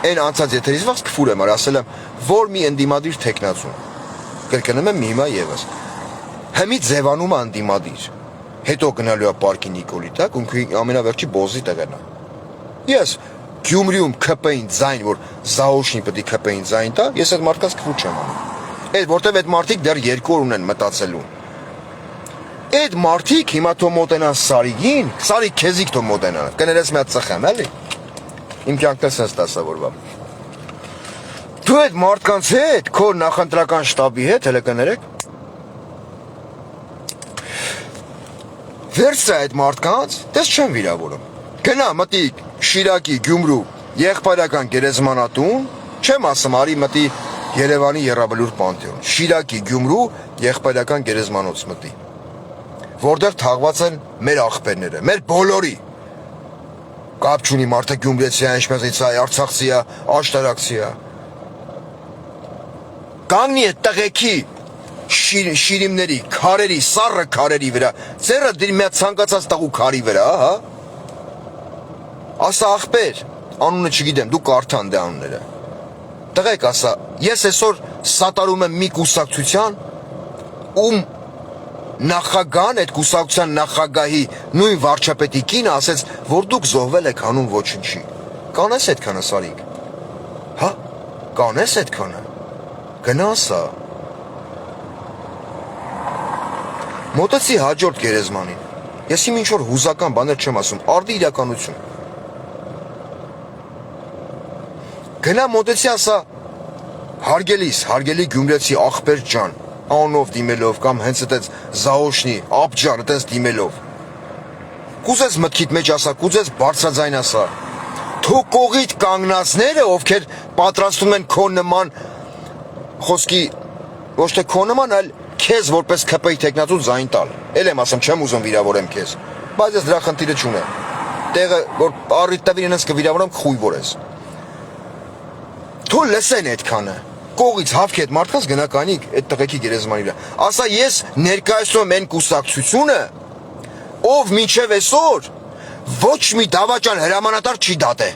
այն անցած եթերից վաղ քֆուր եմ արել, ասել եմ, որ մի ընդդիմադիր տեխնացու։ Կրկնում եմ հիմա եւս։ Հիմի ձևանում է ընդդիմադիր։ Հետո գնալու է պարկի Նիկոլի տակ, ու ամենավերջի բոզի տեղն է։ Ես Գյումրիում քպեին ձայն, որ Զաոշնի պետք է քպեին ձայն տա, ես այդ մարդկանց քֆուր չեմ անում։ Այդ որտեվ այդ մարդիկ դեռ 2 օր ունեն մտածելու։ Այդ մարդիկ հիմա թող մոտենան Սարիգին, Սարիգ քեզիկ թող մոտենան։ Կներես մի հատ ծխեմ, էլի։ Իմ կյանքն է sense դասավորվա։ Դու այդ մարդկանց հետ, քո նախընտրական շտաբի հետ հələ կներեք։ Վերցա այդ մարդկանց, դες չեմ վիրավորում։ Գնա մտի Շիրակի, Գյումրու, եղբայրական գերեզմանատուն, չեմ ասում արի մտի Երևանի Եռաբլուր Պանթեոն, Շիրակի, Գյումրու, եղբայրական գերեզմանոց մտի, որտեղ թաղված են մեր աղբերները, մեր բոլորի։ Կապ չունի մարդը գյումրեցի է, ինչպես է, արցախցի է, աշտարակցի է։ Կանգնի այդ տղեկի շիրիմների, քարերի, սառը քարերի վրա, ձերը դիր մի հատ ցանկացած տղու քարի վրա, հա։ Ասա աղբեր, անունը չգիտեմ, դու կարդան դե անունները։ Տղեկ ասա, ես այսօր սատարում եմ մի կուսակցության, ում նախագահան, այդ կուսակցության նախագահի նույն վարչապետի կինը ասեց, որ դուք զոհվել եք հանուն ոչնչի։ Կանես այդքանը Սարիգ։ Հա, կանես այդքանը։ Գնա ասա։ Մոտեցի հաջորդ գերեզմանին։ Ես իմ ինչ-որ հուզական բաներ չեմ ասում, արդի իրականություն։ Գնա մոտեցի ասա, հարգելիս, հարգելի գյումրեցի աղբեր ջան, անով դիմելով կամ հենց այդպես Զաոշնի, աբջան այդպես դիմելով։ Կուզես մտքիդ մեջ ասա, կուզես բարձրաձայն ասա։ Թո կողիդ կանգնածները, ովքեր պատրաստում են քո նման խոսքի ոչ թե քո նման, այլ քեզ որպես քպեի տեխնացու զայն տալ։ Էլ եմ ասում, չեմ ուզում վիրավորեմ քեզ, բայց ես դրա խնդիրը չունեմ։ Տեղը որ առիթ տվին ինձ կվիրավորեմ խույ որ ես։ Թո լսեն այդքանը։ Կողից հավքի այդ մարդկանց գնա կանի այդ տղեկի գերեզմանի վրա։ Ասա ես ներկայացնում եմ այն կուսակցությունը, ով մինչև այսօր ոչ մի դավաճան հրամանատար չի դատե։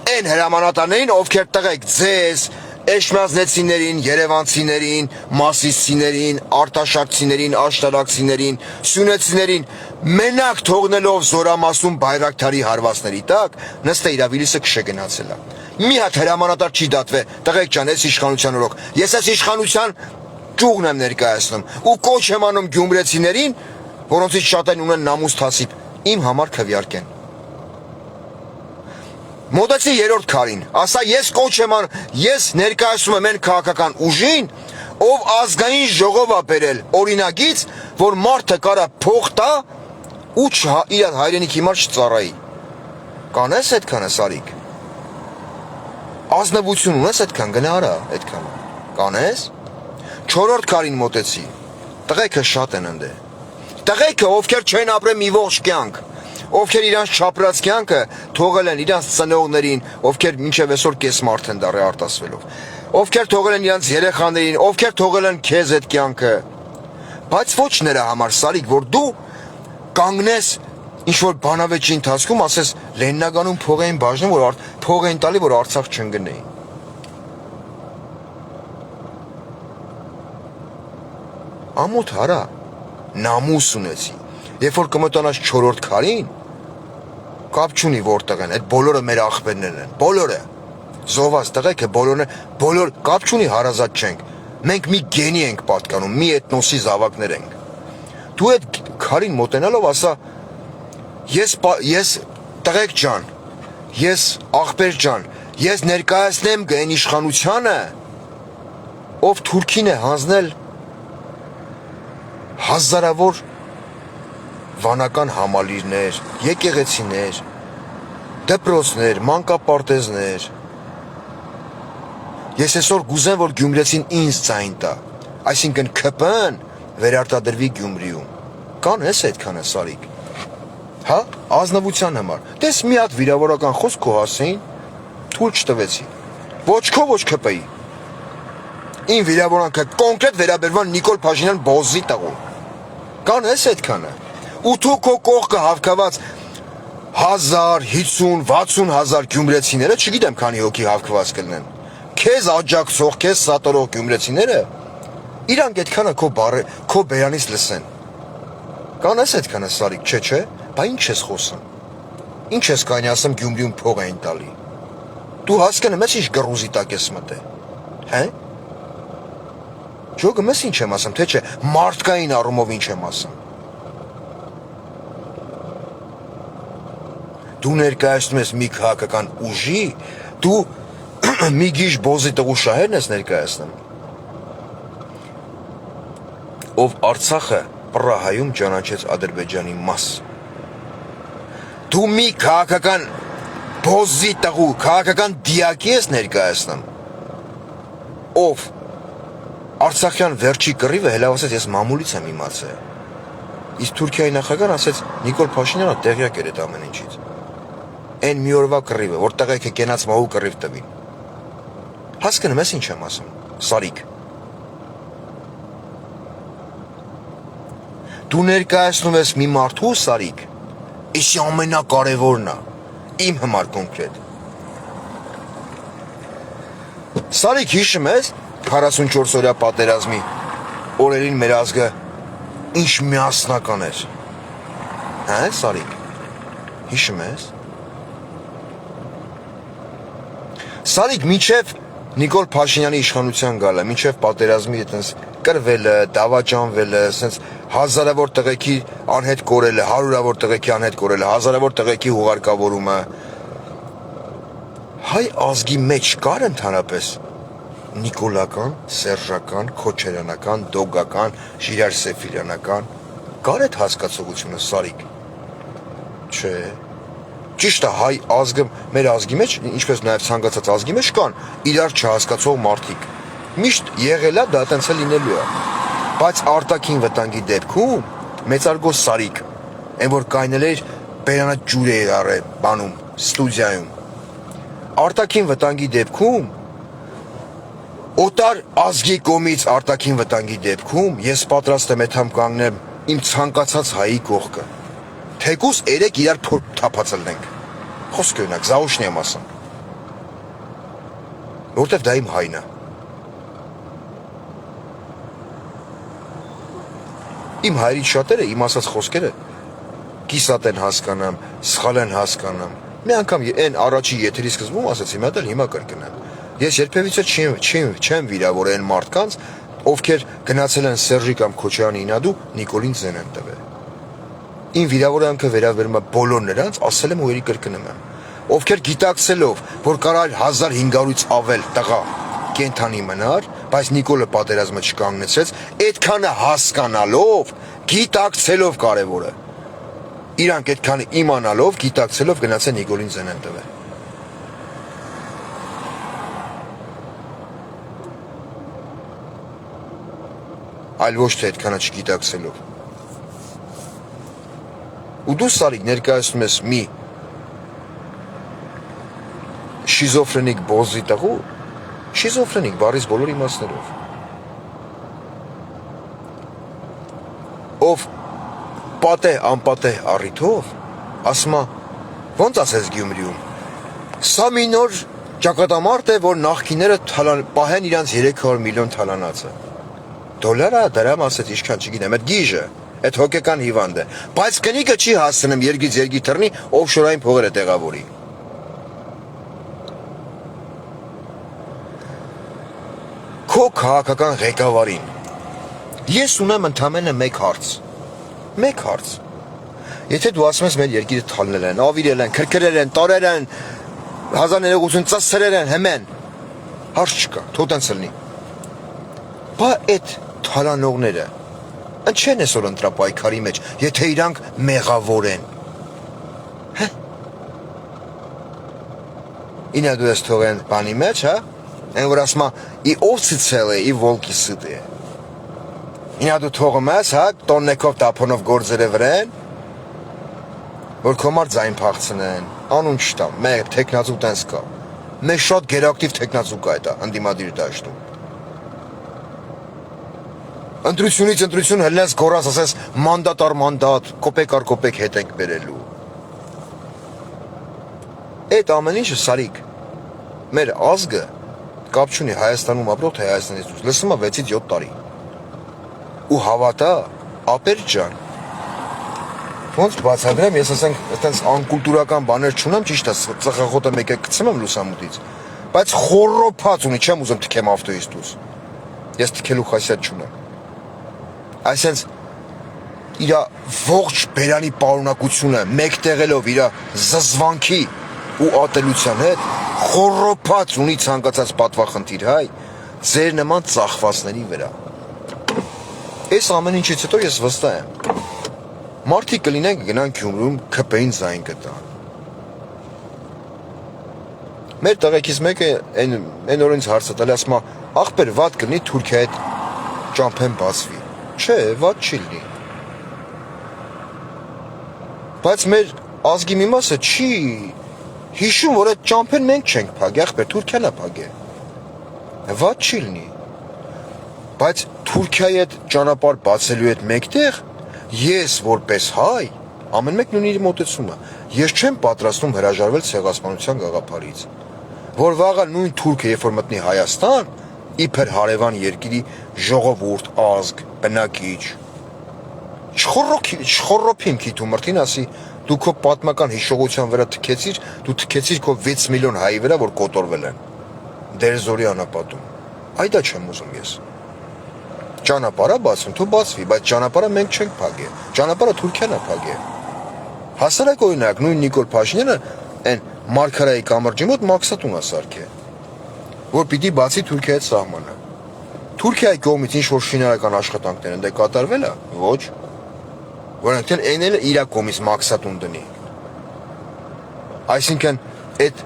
Այն հրամանատարներին, ովքեր տղեկ ձեզ, էշմիածնեցիներին, երևանցիներին, մասիսցիներին, արտաշարքցիներին, աշտարակցիներին, սյունեցիներին մենակ թողնելով Զորամասում Բայրակթարի հարվածների տակ, նստե իրավիլիսը քշեգնացել է։ Մի հատ հրամանատար չի դատվե, տղեկ ջան, այս իշխանության օրոք։ Ես այս իշխանության ճյուղն եմ ներկայացնում ու կոչ եմ անում գյումրեցիներին, որոնցից շատերն ունեն նամուս թասիբ, իմ համար քվեարկեն։ Մոտեցի երրորդ քարին, ասա ես կոչ եմ անում, ես ներկայացնում եմ այն քաղաքական ուժին, ով ազգային ժողով է բերել օրինագից, որ մարդը կարա փող տա ու իր հայրենիքի համար չծառայի։ Կանես այդքանը Սարիգ։ Ազնվություն ունես այդքան, գնա արա այդքան։ Կանես։ Չորրորդ քարին մոտեցի։ Տղեկը շատ են ընդե։ Տղեկը, ովքեր չեն ապրել մի ողջ կյանք, ովքեր իրանց չապրած կյանքը թողել են իրանց ծնողներին, ովքեր մինչև այսօր կես մարդ են դառել արտասվելով, ովքեր թողել են իրանց երեխաներին, ովքեր թողել են քեզ այդ կյանքը։ Բայց ոչ նրա համար Սարիգ, որ դու կանգնես ինչ-որ բանավեճի ընթացքում ասես Լեննագանում փող էին բաժնում, որ փող էին տալի, որ Արցախ չընկնեին։ Ամոթ արա, նամուս ունեցի, երբ որ կմոտանաս չորրորդ քարին, կապ չունի որտեղ են, այդ բոլորը մեր աղբերներն են, բոլորը, զոհված տղեկը բոլոր, կապ չունի հարազատ չենք, մենք մի գենի ենք պատկանում, մի էթնոսի զավակներ ենք։ Դու այդ քարին մոտենալով ասա, ես տղեկ ջան, ես աղբեր ջան, ես ներկայացնեմ այն իշխանությանը, ով Թուրքին է հանձնել հազարավոր վանական համալիրներ, եկեղեցիներ, դպրոցներ, մանկապարտեզներ։ Ես այսօր գուզեմ, որ գյումրեցին ինձ ձայն տա, այսինքն ՔՊ-ն վերարտադրվի Գյումրիում։ Կանես այդքանը Սարիգ։ Հա, ազնվության համար։ Տես մի հատ վիրավորական խոսք քո հասեին, թույլ չտվեցի։ Ոչ քո, ոչ ԿՊ-ի։ Իմ վիրավորանքը կոնկրետ վերաբերման Նիկոլ Փաշինյան բոզի տղու։ Կանես այդքանը։ Ու դու քո կողքը հավքված 1000, 50, 60 հազար գյումրեցիները, չգիտեմ քանի հոգի հավքված կլինեն։ Քեզ աջակցող, քեզ սատարող գյումրեցիները իրանք այդքանը քո բերանից լսեն։ Կանես այդքանը Սարիկ, չէ, բա ինչ ես խոսում։ Ինչ ես կանի ասեմ Գյումրիում փող էին տալի։ Դու հասկանում ես ինչ գրուզի տակ ես մտե։ Հե՞։ Ջոգը մեզ ինչ եմ ասում, թե չէ մարդկային առումով ինչ եմ ասում։ Դու ներկայացնում ես մի քաղաքական ուժի, դու մի գիժ բոզի տղու շահերն ես ներկայացնում, ով Արցախը Պրահայում ճանաչեց Ադրբեջանի մաս։ Դու մի քաղաքական բոզի տղու, քաղաքական դիակի ես ներկայացնում, ով Արցախյան վերջի կռիվը հելավասեց ես մամուլից եմ իմացել։ Իսկ Թուրքիայի նախագահն ասեց Նիկոլ Փաշինյանը տեղյակ էր այդ ամեն ինչից։ Այն մի օրվա կռիվը, որտեղ եկե կենաց մահու կռիվ տվին։ Հասկանում ես ինչ եմ ասում, Սարիկ։ Դու ներկայացնում ես մի մարդու, Սարիկ, իսկ ամենակարևորն է, իմ համար կոնկրետ։ Սարիկ հիշում ես 44 օրյա պատերազմի օրերին մեր ազգը ինչ միասնական էր։ Հա, Սարիկ, հիշում ես։ Սարիկ, մինչև Նիկոլ Փաշինյանի իշխանության գալը, մինչև պատերազմի այտենց կրվելը, դավաճանվելը, ասենց հազարավոր տղեկի անհետ կորելը, հարյուրավոր տղեկի անհետ կորելը, հազարավոր տղեկի հուղարկավորումը, հայ ազգի մեջ կար ընդհանրապես նիկոլական, սերժական, քոչարյանական, դոգական, Ժիրայր Սեֆիրյանական, կար այդ հասկացողությունը, Սարիկ։ Չէ։ Ճիշտ է, հայ ազգը, մեր ազգի մեջ, ինչպես նաև ցանկացած ազգի մեջ կան իրար չհասկացող մարդիկ։ Միշտ եղել է, դա այտենց է լինելու է։ Բայց արտաքին վտանգի դեպքում մեծարգո Սարիկ, այն որ կայնել էր բերանա ջուր էր առել բանում, ստուդիայում։ Արտաքին վտանգի դեպքում օտար ազգի կողմից արտաքին վտանգի դեպքում ես պատրաստ եմ այդամ կանգնեմ իմ ցանկացած հայի կողքը։ Թեկուս երեք իրար թափածելնենք։ Խոսքը ունակ, զաուշն եմ ասում։ Որտեվ դա իմ հայն է։ Իմ հայրից շատերը իմ ասած խոսքերը կիսատ են հասկանամ, սխալ են հասկանամ։ Մի անգամ այն առաջի եթերի սկզբում ասացի, մի հատ էլ հիմա կրկնեմ։ Ես երբևիցե չեմ վիրավորել այն մարդկանց, ովքեր գնացել են Սերժի կամ Քոչարյանի ինադու Նիկոլին ձեն են տվել։ Իմ վիրավորանքը վերաբերում է բոլոր նրանց, ասել եմ ու երի կրկնում եմ, ովքեր գիտակցելով, որ կարալ 1500-ից ավել տղա կենթանի մնար, բայց Նիկոլը պատերազմը չկանգնեցրեց, այդքանը հասկանալով, գիտակցելով կարևորը։ Իրանք այդքանը իմանալով, գիտակցելով գնացել Նիկոլին ձեն են տվել։ Այլ ոչ թե այդքանը չգիտակցելով։ Ու դու Սարիկ ներկայացնում ես մի շիզոֆրենիկ բոզի տղու, շիզոֆրենիկ բառից բոլոր իմաստներով, ով պատեհ անպատեհ առիթով, ասում է, ոնց ասես Գյումրիում, սա մի նոր ճակատամարտ է, որ նախկիները պահեն իրանց 300 միլիոն թալանացը։ Դոլարա, դրամ ասեց, ինչքան չգիտեմ, այդ գիժը, այդ հոգեկան հիվանդ է, բայց կնիկը չի հասցնում երգից երգի թռնի, օֆշորային փողերը տեղավորի։ Քո քաղաքական ղեկավարին ես ունեմ ընդամենը մեկ հարց։ Մեկ հարց։ Եթե դու ասում ես մեր երկիրը թալնել են, ավիրել են, քրքրել են, տարել են, 1980 ծսրել են, հմեն, հարց չկա, թող տենց լինի։ Բա այդ թալանողները չեն այսօր ընտրապայքարի մեջ, եթե իրանք մեղավոր են։ Հա։ Ինա դու ես թողեն բանի մեջ, հա։ Այն որ ասում է՝ «И овцы целые, и волки сытые»։ Ինա դու թողում ես, հա, տոննեկով տափոնով գործերը վրան, որ քո մար ձայն փախցնեն, անուն չտամ, մեր տեխնազու տենց կա։ մեզ շատ գերակտիվ տեխնացուկա է դա ընդդիմադիր դաշտում։ Ընտրությունից ընտրություն հելնես գորաս ասես մանդատ առ մանդատ, կոպեկ առ կոպեկ հետ ենք բերելու։ Այդ ամեն ինչը սարիկ։ Մեր ազգը կապ չունի Հայաստանում ապրող թե Հայաստանից դուրս։ Լսում է 6-ից 7 տարի։ Ու հավատա, ապեր ջան։ Ոնց բացատրեմ, ես ասենք, այտենց անկուլտուրական բաներ չունեմ, ճիշտ է, ծխախոտը մեկ է գցում եմ լուսամուտից, բայց խոռոփած ունի, չեմ ուզում թքեմ ավտոյից դուրս։ Ես թքելու խասյատ չունեմ։ Այսինքն իր ողջ բերանի պարունակությունը մեկտեղելով իր զզվանքի ու ատելության հետ խոռոփած ունի ցանկացած պատվախնդիր հայ ձեր նման ծախվածների վրա։ Այս ամեն ինչից հետո ես վստահ եմ։ Մարդիկ կլինեն գնան Գյումրում քպեին զայն կտան։ Մեր տղեկից մեկը այն օրից հարցը տալի, ասում է, ախպեր վատ կլինի Թուրքիայի հետ ճամփեն բացվի։ Չէ, վատ չի լինի։ Բայց մեր ազգի մի մասը չի հիշում, որ այդ ճամփեն մենք չենք փակի, ախպեր Թուրքիան է փակել։ Վատ չի լինի։ Բայց Թուրքիայի հետ ճանապարհ բացելու հետ մեկտեղ ես որպես հայ ամեն մեկն ունի իր մոտեցումը։ Ես չեմ պատրաստվում հրաժարվել ցեղասպանության գաղափարից, որ վաղը նույն թուրքը երբ որ մտնի Հայաստան, իբր հարևան երկրի ժողովուրդ, ազգ, բնակիչ չխոռոփին քիթու մրտին ասի դու քո պատմական հիշողության վրա թքեցիր, դու թքեցիր քո 6 միլիոն հայի վրա, որ կոտորվել են դերձորի անապատում։ Այդա չեմ ուզում ես։ Ճանապարհը բացում, թու բացվի, բայց ճանապարհը մենք չենք փակել։ Ճանապարհը Թուրքիան է փակել։ Հասարակ օրինակ նույն Նիկոլ Փաշինյանը այն Մարգարայի կամրջի մոտ մաքսատուն է սարքել, որ պիտի բացի Թուրքիայի հետ սահմանը։ Թուրքիայի կողմից ինչ որ շինարարական աշխատանքներ են դե կատարվել է։ Ոչ։ Որոնք էլ այն էլ իր կողմից մաքսատուն դնի։ Այսինքն այդ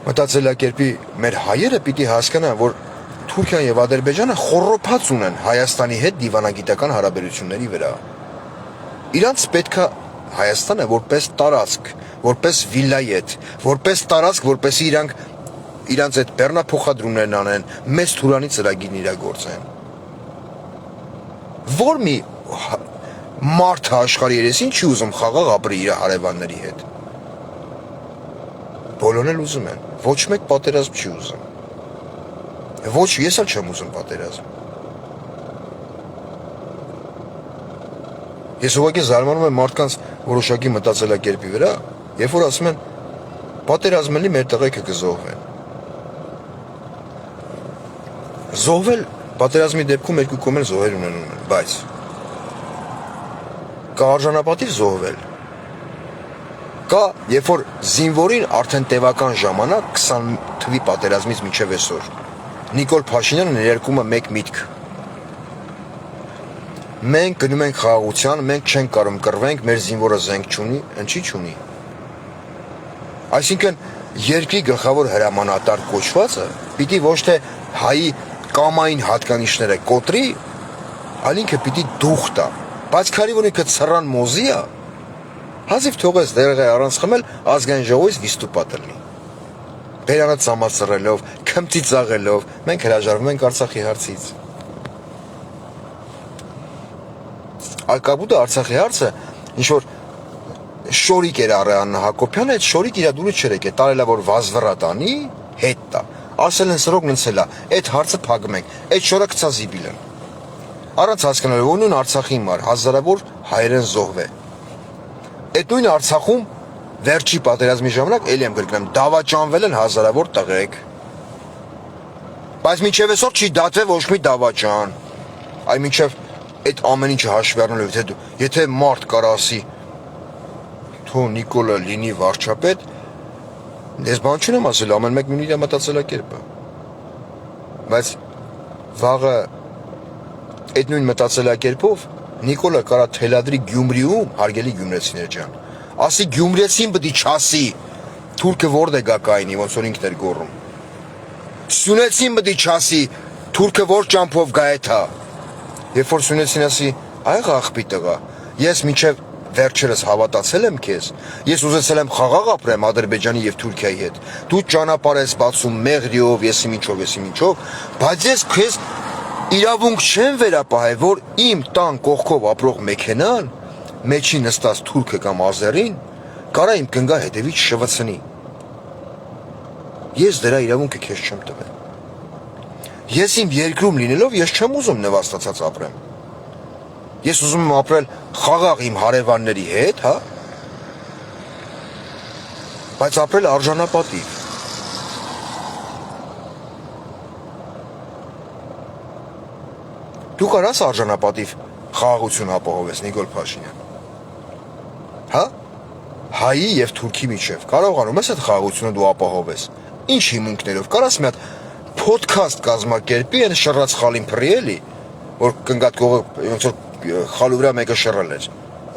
մտածելակերպի մեր հայերը պիտի հասկանան, որ Թուրքիան եւ Ադրբեջանը խոռոփած ունեն Հայաստանի հետ դիվանագիտական հարաբերությունների վրա։ Իրանց պետքա Հայաստանը որպես տարածք, որպես վիլայետ, որպես տարածք, որպեսզի իրանց այդ բեռնափոխադրումներն անեն, մեծ թուրանի ծրագիրն իրագործեն։ Որ մի մարդ աշխարհի երեսին չի ուզում խաղաղ ապրի իր հարևանների հետ։ Բոլորն էլ ուզում են, ոչ մեկ պատերազմ չի ուզում։ Ոչ, ես էլ չեմ ուզում պատերազմ։ Ես ուղղակի զարմանում եմ մարդկանց որոշակի մտածելակերպի վրա, երբ որ ասում են պատերազմելի մեր տղեկը կզոհվեն։ Զոհվել պատերազմի դեպքում երկու կողմեր զոհեր ունենում են, բայց կա արժանապատիվ զոհվել։ Կա, երբ որ զինվորին արդեն տևական ժամանակ 20 թվի պատերազմից մինչև այսօր Նիկոլ Փաշինյանը ներարկում է մեկ միտք։ Մենք գնում ենք խաղաղության, մենք չենք կարող կռվենք, մեր զինվորը զենք չունի, ինչի չունի։ Այսինքն երկրի գլխավոր հրամանատար կոչվածը պիտի ոչ թե հայի կամային հատկանիշները կոտրի, այլ ինքը պիտի դուխ տա։ Բայց քանի որ ինքը ցռան մոզի է, հազիվ թողես դերղը առանց խմել ազգային ժողովից վիստուպատ լինի։ Բերանը ծամացրելով, քմծի ծաղելով, մենք հրաժարվում ենք Արցախի հարցից։ Ալկաբուտը Արցախի հարցը ինչ որ շորիկ էր առել Աննա Հակոբյանը, այդ շորիկ իր դուրը չէր եկել, տարելա որ վազվրա տանի, հետ տա։ Ասել են սրոք նցելա, այդ հարցը փակում ենք, այդ շորը գցա զիբիլը։ Առանց հասկանալու որ նույն Արցախի մար հազարավոր հայերեն զոհվե։ Այդ նույն Արցախում վերջի պատերազմի ժամանակ էլի եմ գրկնեմ դավաճանվել են հազարավոր տղեկ։ Բայց մինչև այսօր չի դատվել ոչ մի դավաճան։ Այ մինչև այդ ամեն ինչը հաշվի առնելով, եթե մարդ կարա ասի թո Նիկոլը լինի վարչապետ, ես բան չունեմ ասել, ամեն մեկն ունի իր մտածելակերպը։ Բայց վաղը այդ նույն մտածելակերպով Նիկոլը կարա թելադրի Գյումրիում, հարգելի գյումրեցիներ ջան, ասի գյումրեցին պիտի չասի թուրքը որտե գա կայնի, ոնց որ ինքն էր գոռում։ Սյունեցին պիտի չասի թուրքը որ ճամփով գա էթա։ Երբ որ սյունեցին ասի, այղ աղբի տղա, ես մինչև վերջերս հավատացել եմ քեզ, ես ուզեցել եմ խաղաղ ապրեմ Ադրբեջանի եւ Թուրքիայի հետ, դու ճանապարհ ես բացում մեղրիով, եսի ինչով, բայց ես քեզ իրավունք չեմ վերապահել, որ իմ տան կողքով ապրող մեքենան, մեջի նստած թուրքը կամ ազերին, կարա իմ կնգա հետևից շվցնի։ Ես դրա իրավունքը քեզ չեմ տվել։ Ես իմ երկրում լինելով ես չեմ ուզում նվաստացած ապրեմ։ Ես ուզում եմ ապրել խաղաղ իմ հարևանների հետ, հա? Բայց ապրել արժանապատիվ։ Դու կարաս արժանապատիվ խաղաղություն ապահովես, Նիկոլ Փաշինյան։ Հա? Հայի եւ Թուրքի միջև կարողանում ես այդ խաղաղությունը դու ապահովես։ Ինչ հիմունքներով կարաս մի հատ podcast կազմակերպի այն շռած խալին փռի էլի, որ կնգատ կողը ոնց որ խալու վրա մեկը շռել էր։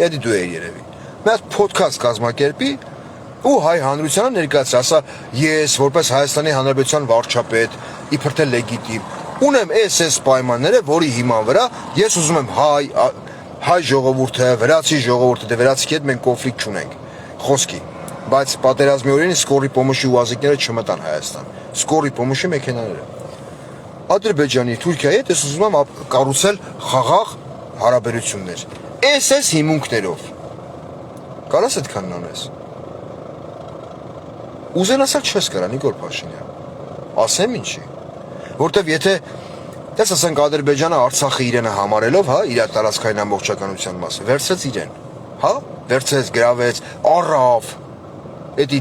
Էդի դու ես երևի։ Մի հատ podcast կազմակերպի ու հայ հանրությանը ներկայացրի, ասա ես որպես Հայաստանի Հանրապետության վարչապետ, իբր թե լեգիտիմ, ունեմ այս պայմանները, որի հիման վրա ես ուզում եմ հայ ժողովուրդը, վրացի ժողովուրդը, դե վրացիքի հետ մենք կոնֆլիկտ չունենք։ Խոսքի, բայց պատերազմի օրերին Սկորի Պոմոշի ուազիկները չմտան Հայաստան։ Սկորի Պոմոշի մեքենաները։ Ադրբեջանի, Թուրքիայի հետ ես ուզում եմ կառուցել խաղաղ հարաբերություններ։ Այս հիմունքներով։ Կարաս այդքանն անես։ Ուզեն ասալ չես կարա, Նիկոլ Փաշինյան։ Ասեմ ինչի։ Որտեվ եթե դες ասենք Ադրբեջանը Արցախը իրենը համարելով, հա, իր տարածքային ամբողջականության մասը, վերցրեց իրեն, հա, վերցրեց, գրավեց, առավ։ Էդի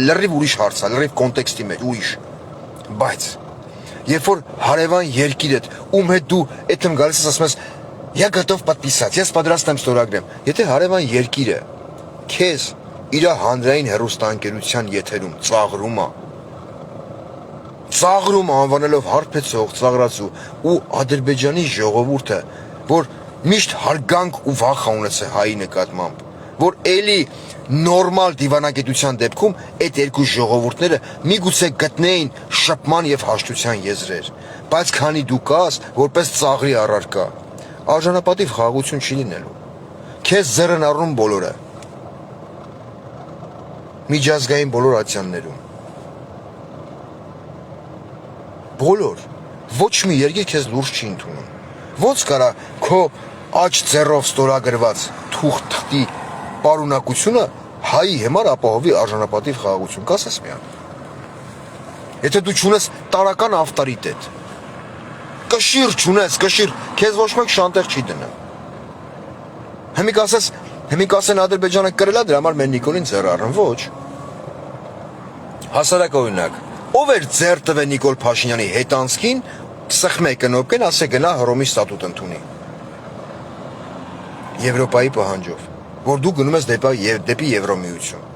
լրիվ ուրիշ հարց է, լրիվ կոնտեքստի մեջ, ուրիշ։ Բայց երբ որ հարևան երկիրդ, ում հետ դու այդտեմ գալիս ես ասում ես, «Я готов подписать», ես պատրաստ եմ ստորագրեմ։ Եթե հարևան երկիրը քեզ իր հանրային հեռուստաընկերության եթերում ծաղրում անվանելով հարբեցող, ծաղրացու ու Ադրբեջանի ժողովուրդը, որ միշտ հարգանք ու վախ ունեցել հայի նկատմամբ, որ էլի նորմալ դիվանագիտության դեպքում այդ երկու ժողովուրդները միգուցե գտնեին շփման եւ հաշտության եզրեր, բայց քանի դու կաս որպես ծաղրի առարկա, արժանապատիվ խաղաղություն չի լինելու։ Քեզ ձեռն առնում բոլորը։ Միջազգային բոլոր ատյաններում։ Բոլոր, ոչ մի երկիր քեզ լուրջ չի ընդունում։ Ոնց կարա քո աջ ձեռով ստորագրված թուղթի պարունակությունը հայի համար ապահովի արժանապատիվ խաղաղություն, կասես մի հատ։ Եթե դու չունես տարական ավտորիտետ, կշիռ չունես, կշիռ, քեզ ոչ մեկ շանտեղ չի դնա։ Հիմիկ ասեն Ադրբեջանը կրել է, դրա համար մեր Նիկոլին ձեռ առն, ոչ։ Հասարակ օրինակ, ով էր ձեռ տվել Նիկոլ Փաշինյանի հետանցքին, սխմե կնոպկեն, ասե գնա Հռոմի ստատուտ ընդունի։ Եվրոպայի պահանջով, որ դու գնում ես դեպի Եվրոմիություն։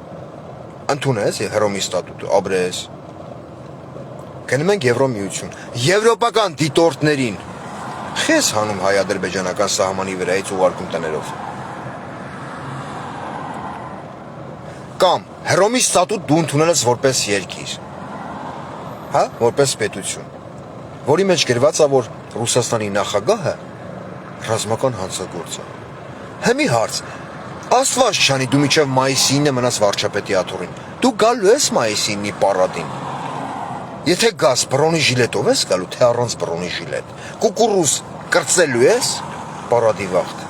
Ընդունես Հռոմի ստատուտը, ապրես։ Գնում ենք Եվրոմիություն։ Եվրոպական դիտորդներին խես հանում հայ-ադրբեջանական սահմանի վրայից ուղարկում տներով։ Կամ Հռոմի ստատուտ դու ընդունել ես որպես երկիր, հա, որպես պետություն, որի մեջ գրված է, որ Ռուսաստանի նախագահը ռազմական հանցագործ է։ Հիմի հարց, Աստված չանի դու մինչև մայիսի 9-ը մնաս վարչապետի աթոռին, դու գալու ես մայիսի 9-ի պարադին։ Եթե գաս բրոնեժիլետով ես գալու, թե առանց բրոնեժիլետ, կուկուռուզ կրծելու ես պարադի վաղտ։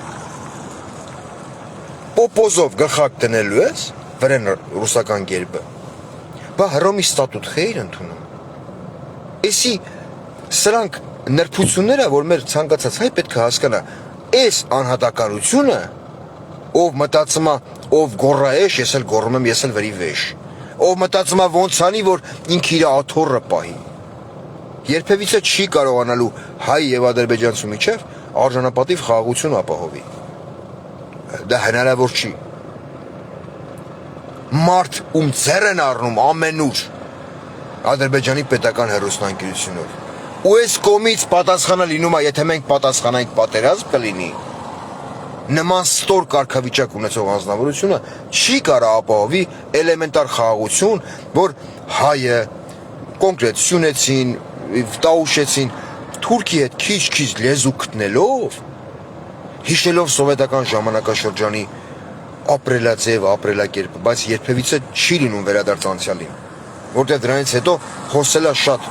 Պոպոզով գլխակ տնելու ես վրեն ռուսական գերբը, բա Հռոմի ստատուտ խեիր ընդունում։ Էսի սրանք նրբությունները, որ մեր ցանկացած հայ պետք է հասկանա, այս անհատականությունը, ով մտածում է, ով գոռայեշ, ես էլ գոռում եմ, ես էլ վրի վեշ, ով մտածում է ոնց անի, որ ինքը իր աթոռը պահի, երբևիցե չի կարողանալու հայ եւ ադրբեջանցու միջև արժանապատիվ խաղաղություն ապահովի։ Դա հնարավոր չի։ Մարդ ում ձեռ են առնում ամենուր Ադրբեջանի պետական հեռուստաընկերությունով։ Ու այս կողմից պատասխանը լինում է, եթե մենք պատասխանենք պատերազմ կլինի, նման ստոր կարգավիճակ ունեցող անձնավորությունը չի կարող ապահովի էլեմենտար խաղաղություն, որ հայը կոնկրետ Սյունեցին, Տաուշեցին Թուրքի հետ քիչ լեզու գտնելով, հիշելով սովետական ժամանակաշրջանի ապրելաձև, ապրելակերպ, բայց երբևիցե չի լինում վերադարձ անցյալին, որտեղ դրանից հետո խոսելա շատ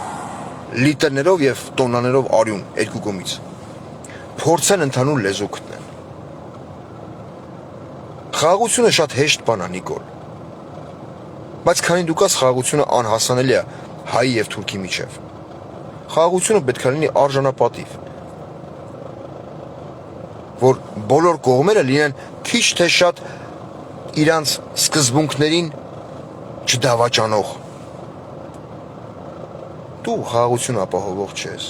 լիտրներով եւ տոննաներով արյուն երկու կողմից։ Փորձեն ընդհանուր լեզու գտնել։ Խաղաղությունը շատ հեշտ բան է, Նիկոլ։ Բայց քանի դու կաս, խաղաղությունը անհասանելի է հայի եւ թուրքի միջև։ Խաղաղությունը պետք է լինի արժանապատիվ, որ բոլոր կողմերը լինեն քիչ թե շատ իրանց սկզբունքներին չդավաճանող։ Դու խաղաղություն ապահովող չես։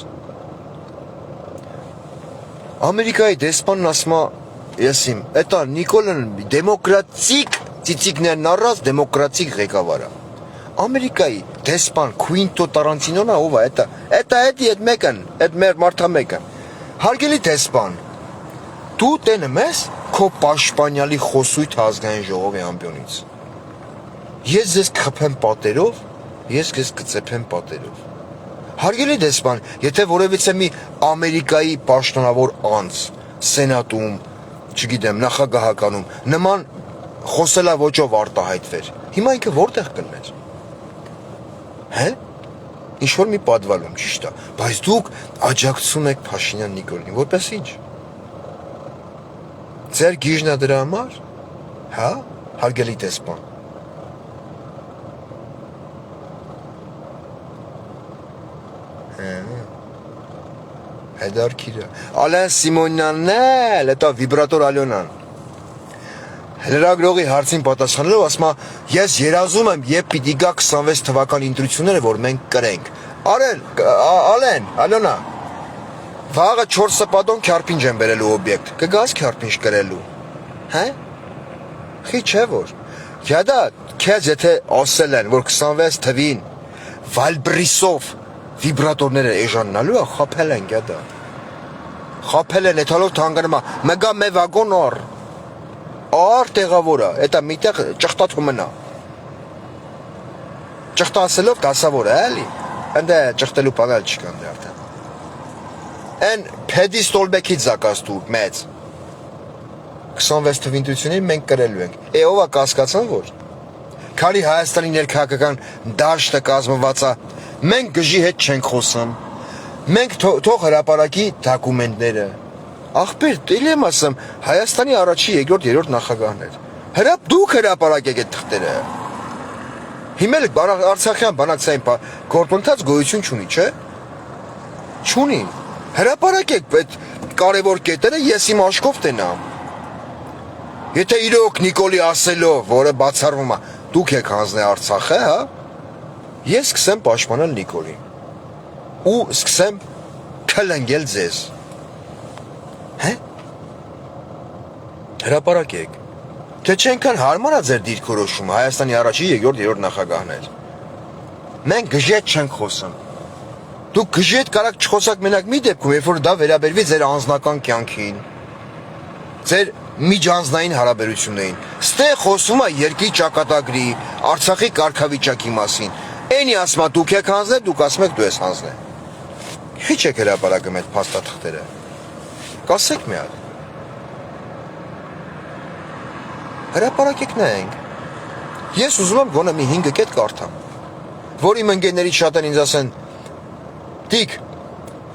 Ամերիկայի դեսպանն ասում է, եսիմ, էտա Նիկոլն դեմոկրատիկ ծիծիկներն առած դեմոկրատիկ ղեկավար է։ Ամերիկայի դեսպան Քուինտո Տարանտինոն ով է, էտա այդ մեկն, այդ մեր մարդամեկը։ Հարգելի դեսպան, դու տենում ես քո պաշտպանյալի խոսույթ ազգային ժողովի ամբիոնից։ Ես ձեզ կխփեմ պատերով, ես քեզ կծեփեմ պատերով։ Հարգելի դեսպան, եթե որևիցե մի Ամերիկայի պաշտոնավոր անձ սենատում, չգիտեմ, նախագահականում նման խոսելավոճով արտահայտվեր, հիմա ինքը որտեղ կլներ։ Հե՞։ Ինչ որ մի պատվալում, ճիշտ է, բայց դուք աջակցում եք Փաշինյան Նիկոլին, որպես ինչ։ Ձեր գիժնա դրա համար, հա, հարգելի դեսպան։ Հետարքիրը։ Ալեն Սիմոնյանն էլ, էտա վիբրատոր Ալյոնան։ Լրագրողի հարցին պատասխանելով ասում է, ես երազում եմ, երբ պիտի գա 26 թվականի ընտրությունները, որ մենք կրենք։ Ալեն, Ալյոնա, վաղը 4 սպատոն քյարպինջ եմ բերելու օբյեկտ, կգաս քյարպինջ կրելու, հե? Խի չէ որ, յադա, քեզ եթե ասել են, որ 26 թվին Վալբրիսով վիբրատորները էժաննալու է, խապել են յադա, խապել են, էթալով թանգանում է, մգա մե վագոն ար տեղավոր է, էտա միտեղ ճղտացում մնա, ճղտասելով դասավոր է, էլի, ընդ է ճղտելու պանալ չկան դե արդեն, են պեդի ստոլբեկից զակաս դու մեծ, 26 թվինտությունին մենք կրելու ենք, ով է կասկացան որ, քանի Հայաստանի ներքաղաքական դաշտը կազմված է, մենք գժի հետ չենք խոսում, մենք թող հրապարակի դոկումենտները, աղբեր, տելի եմ ասում, Հայաստանի առաջի, երկրորդ, երրորդ նախագահներ, դուք հրապարակեք այդ թղթերը, հիմել Արցախյան բանակցային գործընթաց գոյություն չունի, չէ, չունի, հրապարակեք այդ կարևոր կետերը, ես իմ աշկով տենամ, եթե իրոք Նիկոլի ասելով, որը բացառվում է, դուք եք հանձնել Արցախը, հա, ես սկսեմ պաշտպանել Նիկոլին ու սկսեմ քլնգել ձեզ։ Հե՞։ Հրապարակեք։ Թե չենքան հարմար է ձեր դիրքորոշումը Հայաստանի առաջի, երկրորդ, երրորդ նախագահներ։ Մենք գժի հետ չենք խոսում։ Դուք գժի հետ կարաք չխոսակ մենակ մի դեպքում, երբ որ դա վերաբերվի ձեր անձնական կյանքին, ձեր միջանձնային հարաբերություններին։ Ստեղ խոսում է երկրի ճակատագրի, Արցախի կարգավիճակի մասին։ Էնի ասում է դուք եք հանձնել, դուք ասում եք դու ես հանձնել։ Ինչ եք հրապարակում այդ փաստաթղթերը։ Կասեք մի հատ։ Հրապարակեք նայենք։ Ես ուզում եմ գոնե մի 5 կետ կարդամ, որ իմ ընկերներից շատն ինձ ասեն, դիք,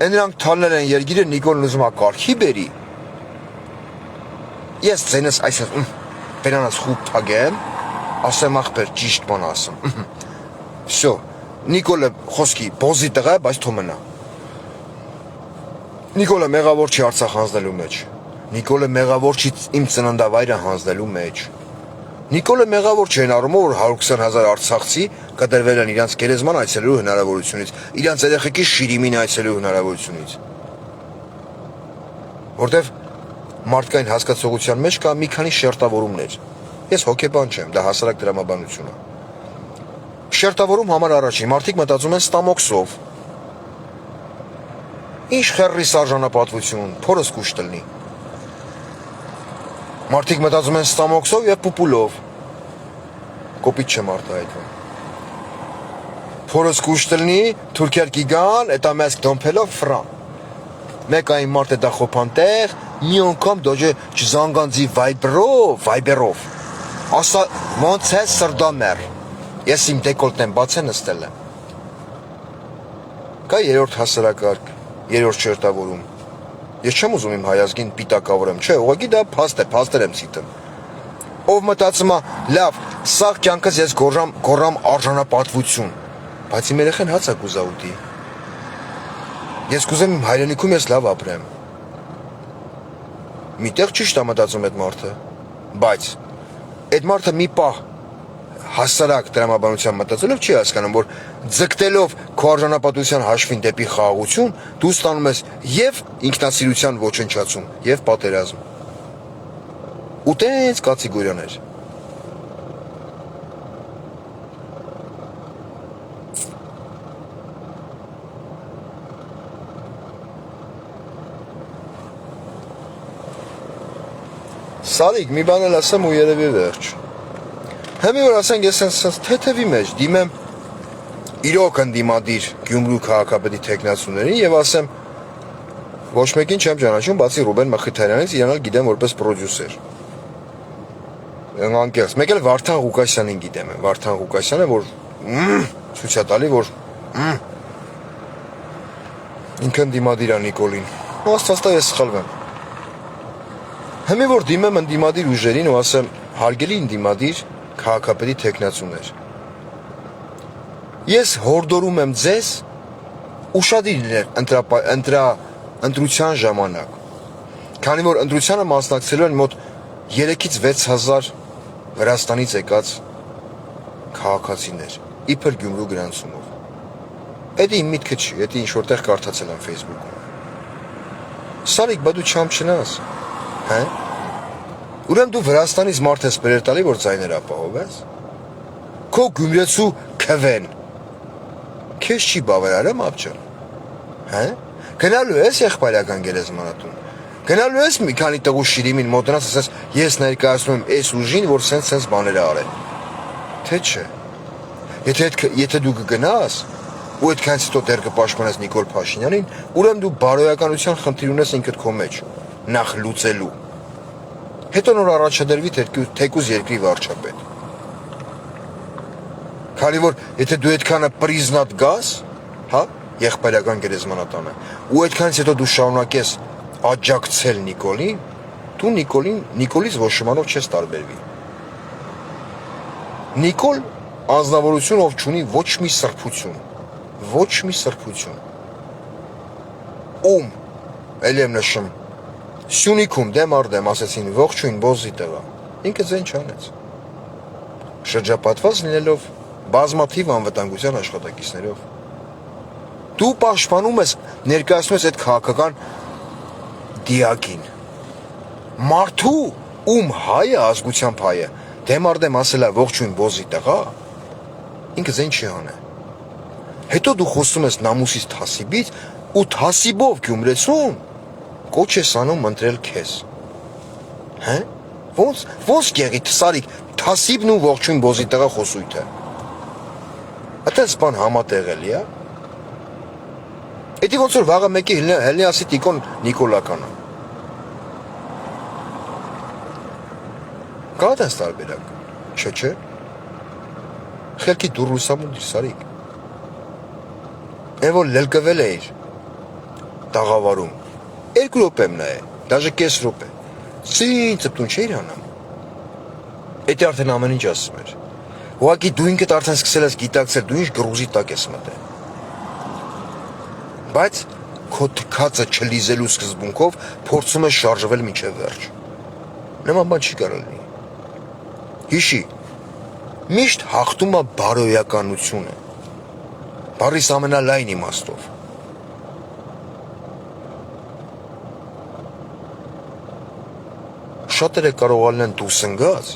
նրանք թալներ են երգիրը, Նիկոլն ուզում է կարգի բերի։ Ես ձենս այսպես բերանաս խուբ թագեմ, ասեմ ախպեր ճիշտ բան ասում։ Всё, Նիկոլը խոսքի բոզի տղա է, բայց թո մնա։ Նիկոլը մեղավոր չի Արցախ հանձնելու մեջ։ Նիկոլը մեղավոր չի իմ ծննդավայրը հանձնելու մեջ։ Նիկոլը մեղավոր չի այն առումով, որ 120,000 արցախցի կտրվել են իրանց գերեզման այցելելու հնարավորությունից, իրանց երեխեքի Շիրիմին այցելելու հնարավորությունից։ Որտեվ մարդկային հասկացողության մեջ կա մի քանի շերտավորումներ։ Ես հոգեբան չեմ, դա հասարակ դրամաբանություն է։ Շերտավորում համար առաջին մարդիկ մտածում են ստամոքսով։ Ինչ խեռի սարժանապատվություն, փորս կուշ տնի։ Մարդիկ մտածում են ստամոքսով եւ պուպուլով։ Կոպիտ չեմ արտահայտվում։ Փորս կուշ տնի, թուրքեր կիգան, էտա մեզ դոմփելով ֆրան։ Մեկ այն մարդ է դա խոփանտեղ, մի անգամ դոջը չզանգանձի վայբերով։ Ասա ոնց է սրդամեր։ Ես իմ դեկոլտեն բաց է նստել եմ։ Կա երրորդ հասարակարգ, երրորդ շերտավորում։ Ես չեմ ուզում իմ հայազգին պիտակավորեմ, չէ, ուղղակի դա փաստ եմ ցիտում։ Ով մտածում է, լավ, սաղ կյանքս ես գորամ արժանապատվություն, բայց իմ երեխան հաց է կուզա ուտի։ Ես կուզեմ իմ հայրենիքում ես լավ ապրեմ։ Միտեղ ճիշտ է մտածում այդ մարդը, բայց այդ մարդը մի պահ հասարակ տրամաբանության մտածելով չի հասկանում, որ ձգտելով քո արժանապատվության հաշվին դեպի խաղաղություն, դու ստանում ես եւ ինքնասիրության ոչնչացում, եւ պատերազմ։ Ու տենց կատեգորիաներ։ Սարիկ, մի բան էլ ասեմ ու երևի վերջ։ Հիմի որ ասենք ես sense թեթևի մեջ դիմեմ իրոք ընդդիմադիր Գյումրու քաղաքապետի տեխնացուներին եւ ասեմ ոչ մեկին չեմ ճանաչում, բացի Ռուբեն Մխիթարյանից, իրանալ գիտեմ որպես պրոդյուսեր։ Անկեղծ, մեկ էլ Վարդան Ղուկասյանին գիտեմ, Վարդան Ղուկասյանը, որ ցույց է տալի, որ ինքն ընդդիմադիր է Նիկոլին։ Աստվածտա ես սխալվեմ։ Հիմի որ դիմեմ ընդդիմադիր ուժերին ու ասեմ հարգելի ընդդիմադիր քաղաքապետի տեխնացուներ։ Ես հորդորում եմ ձեզ ուշադիր ընտրության ժամանակ, քանի որ ընտրությանը մասնակցելու են մոտ 3-ից 6,000 Վրաստանից եկած քաղաքացիներ, իբր Գյումրու գրանցումով։ Էդի իմ միտքը չի, էդի ինչ-որտեղ կարդացել եմ Facebook-ում։ Սարիկ, բա դու չամ չնաս, հա? Ուրեմն դու Վրաստանից մարդ ես բերել տալի, որ ձայներ ապահովես։ Քո գյումրեցու քվեն։ Քեզ չի բավարարում ապճան։ Հա? Գնալու ես եղբայրական գերեզմանատուն։ Գնալու ես մի քանի տղու շիրիմին մոտնաս ասես ես ներկայացնում եմ այս ուժին, որ սենց բաներ արել։ Թե չէ։ Եթե դու կգնաս ու այդքանից հետո դեռ կպաշտպանես Նիկոլ Փաշինյանին, ուրեմն դու բարոյականության խնդիր ունես ինքդ քո մեջ, նախ լուծելու։ Հետո նոր առաջադրվի թեկուզ երկրի վարչապետ։ Քանի որ եթե դու այդքանը պրիզնատ գաս, հա, եղբայրական գերեզմանատանը, ու այդքանից հետո դու շարունակես աջակցել Նիկոլին, դու Նիկոլից ոչմանով չես տարբերվի։ Նիկոլ անձնավորություն, ով չունի ոչ մի սրբություն։ Ում, էլ եմ նշում, Սյունիքում դեմ առ դեմ ասեցին ողջույն բոզի տղա, ինքը ձեն չանեց։ Շրջապատված լինելով բազմաթիվ անվտանգության աշխատակիցներով։ Դու պաշտպանում ես, ներկայացնում ես այդ քաղաքական դիակին։ Մարդու, ում հայը ազգությամբ հայը, դեմ առ դեմ ասելա ողջույն բոզի տղա, ինքը ձեն չի անե։ Հետո դու խոսում ես նամուսից թասիբից ու թասիբով Գյումրեցուն կոչ ես անում ընտրել քեզ։ Հա? Ոնց գեղի Սարիկ, թասիբն ու ողջույն բոզի տղա խոսույթը։ Այդպես բան համատեղելի է։ Էդի ոնց որ վաղը մեկի հելնի ասի Տիկոն Նիկոլականը։ Կա դες տարբերակ։ Չէ։ Խելքի դու ռուսամուտ Սարիկ։ Այն որ լելկվել էիր տաղավարում 2 րոպեմ նա է, դաժե կես րոպե։ Սին ծպտուն չէիր անում։ Էդի արդեն ամեն ինչ ասում էր։ Ուղղակի դու ինքդ արդեն սկսել ես գիտակցել, դու ինչ գրուզի տակ ես մտել։ Բայց քո թքածը չլիզելու սկզբունքով փորձում ես շարժվել մինչև վերջ։ Նման բան չի կարող լինի։ Հիշի, միշտ հաղթում է բարոյականությունը։ Բարիս ամենալայն իմաստով։ Շատերը կարողանում են դուրս ընկած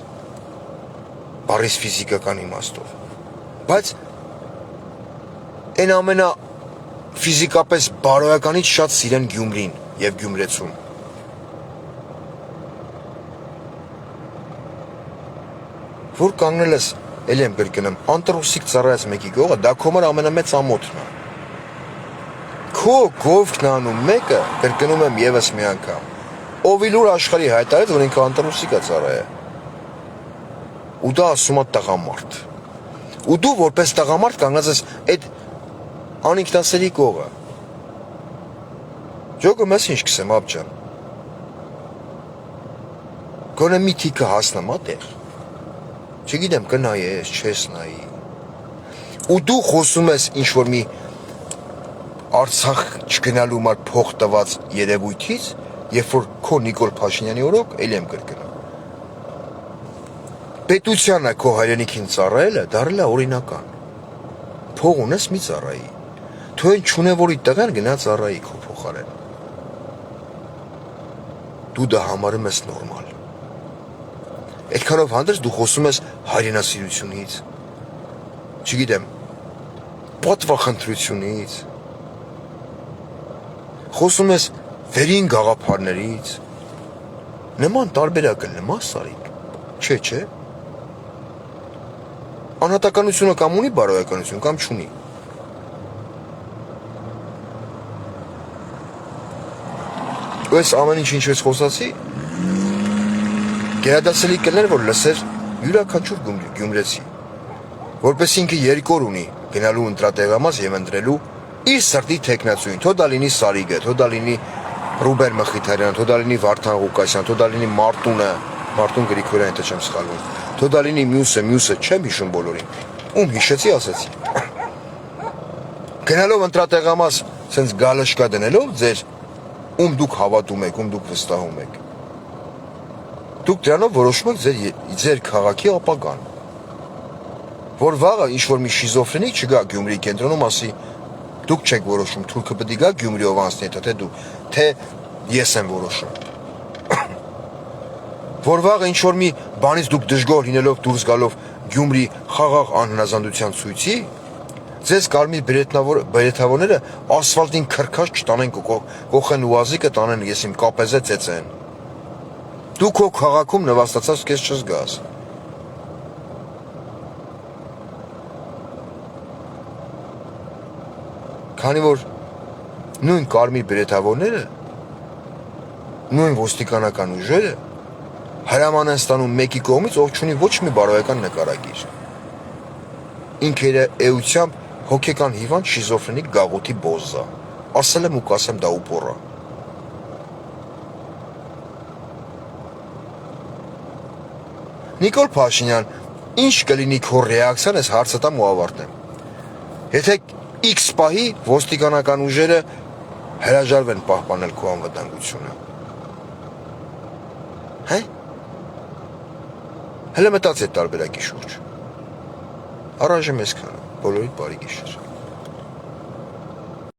բարիս ֆիզիկական իմաստով, բայց այն ամենա ֆիզիկապես բարոյականից շատ սիրեն Գյումրին եւ Գյումրեցուն։ Որ կանգնել ես, էլ եմ կրկնում, անտրուսիկ ծառայած մեկի գողը, դա քո համար ամենամեծ ամոթն է։ Քո գովքն անում մեկը, կրկնում եմ եւս մի անգամ, ով իլուր աշխարհի հայտարարեց, որ ինքը անտրուսիկ է ծառայել։ ու դա ասում է տղամարդ։ Ու դու որպես տղամարդ կանգնած ես այդ անինքնասերի կողը։ Ջոգը մեզ ինչ կսեմ աբջան։ Գոնե մի թիքը հասնեմ ատեղ։ Չգիտեմ կնայես, չես նայի։ Ու դու խոսում ես ինչ որ մի Արցախ չգնալու մար փող տված երևույթից, երբ որ քո Նիկոլ Փաշինյանի օրոք էլ եմ կրկնում։ Պետությանը քո հայրենիքին ծառայելը դարել է օրինական։ Փող ունես մի ծառայի։ Թու այն չունևորի տղան գնա ծառայի քո փոխարեն։ Դու դա համարում ես նորմալ։ Այդքանով հանդերձ դու խոսում ես հայրենասիրությունից։ Չգիտեմ, պատվախնդրությունից։ Խոսում ես վերին գաղափարներից։ Նման տարբերակը նմա Սարիկ։ Չէ։ Անհատականությունը կամ ունի բարոյականություն, կամ չունի։ Ու այս ամեն ինչ ես խոսացի, գերադասելի կներ, որ լսեր յուրաքանչյուր գյումրեցի, որպես ինքը երկու օր ունի գնալու ընտրատեղամաս եւ ընտրելու իր սրտի թեկնածուին, թո դա լինի Սարիգը, թո դա լինի Ռուբեն Մխիթարյանը, թո դա լինի Վարդան Ղուկասյանը, թո դա լինի Մարտուն Գրիգորյանը, եթե չեմ սխալվում, թո դա լինի մյուսը, չեմ հիշում բոլորին, ում հիշեցի ասացի։ Գնալով ընտրատեղամաս սենց գալշկա դնելով ձեր, ում դուք հավատում եք, ում դուք վստահում եք, դուք դրանով որոշում եք ձեր քաղաքի ապագան, որ վաղը ինչ-որ մի շիզոֆրենիկ չգա Գյումրիի կենտրոնում ասի դուք չեք որոշում, թուրքը պետք է գա Գյումրիով անցնի հետը, թե դու, թե ես եմ որոշում։ Որ վաղը ինչ-որ մի բանից դուք դժգոհ լինելով դուրս գալով Գյումրի խաղաղ անհնազանդության ցույցի, ձեզ կարմիր բերեթավորները ասֆալտին քրքաշ չտանեն կողեն ուազիկը տանեն ես իմ կապեզե ծեծեն։ Դու քո քաղաքում նվաստացած քեզ չզգաս։ Քանի որ նույն կարմիր բերեթավորները, նույն ոստիկանական ուժերը հրաման են ստանում մեկի կողմից, ով չունի ոչ մի բարոյական նկարագիր։ Ինքը իր էությամբ հոգեկան հիվանդ շիզոֆրենիկ գաղութի բոզա։ Ասել եմ ու կասեմ դա ուպորա։ Նիկոլ Փաշինյան, ինչ կլինի քո ռեակցիան, ես հարցը տամ ու ավարտեմ։ Եթե X պահի ոստիկանական ուժերը հրաժարվեն պահպանել քո անվտանգությունը։ Հե՞։ Հələ մտածի այդ տարբերակի շուրջ։ Առայժմ այսքանը, բոլորիդ բարի գիշեր։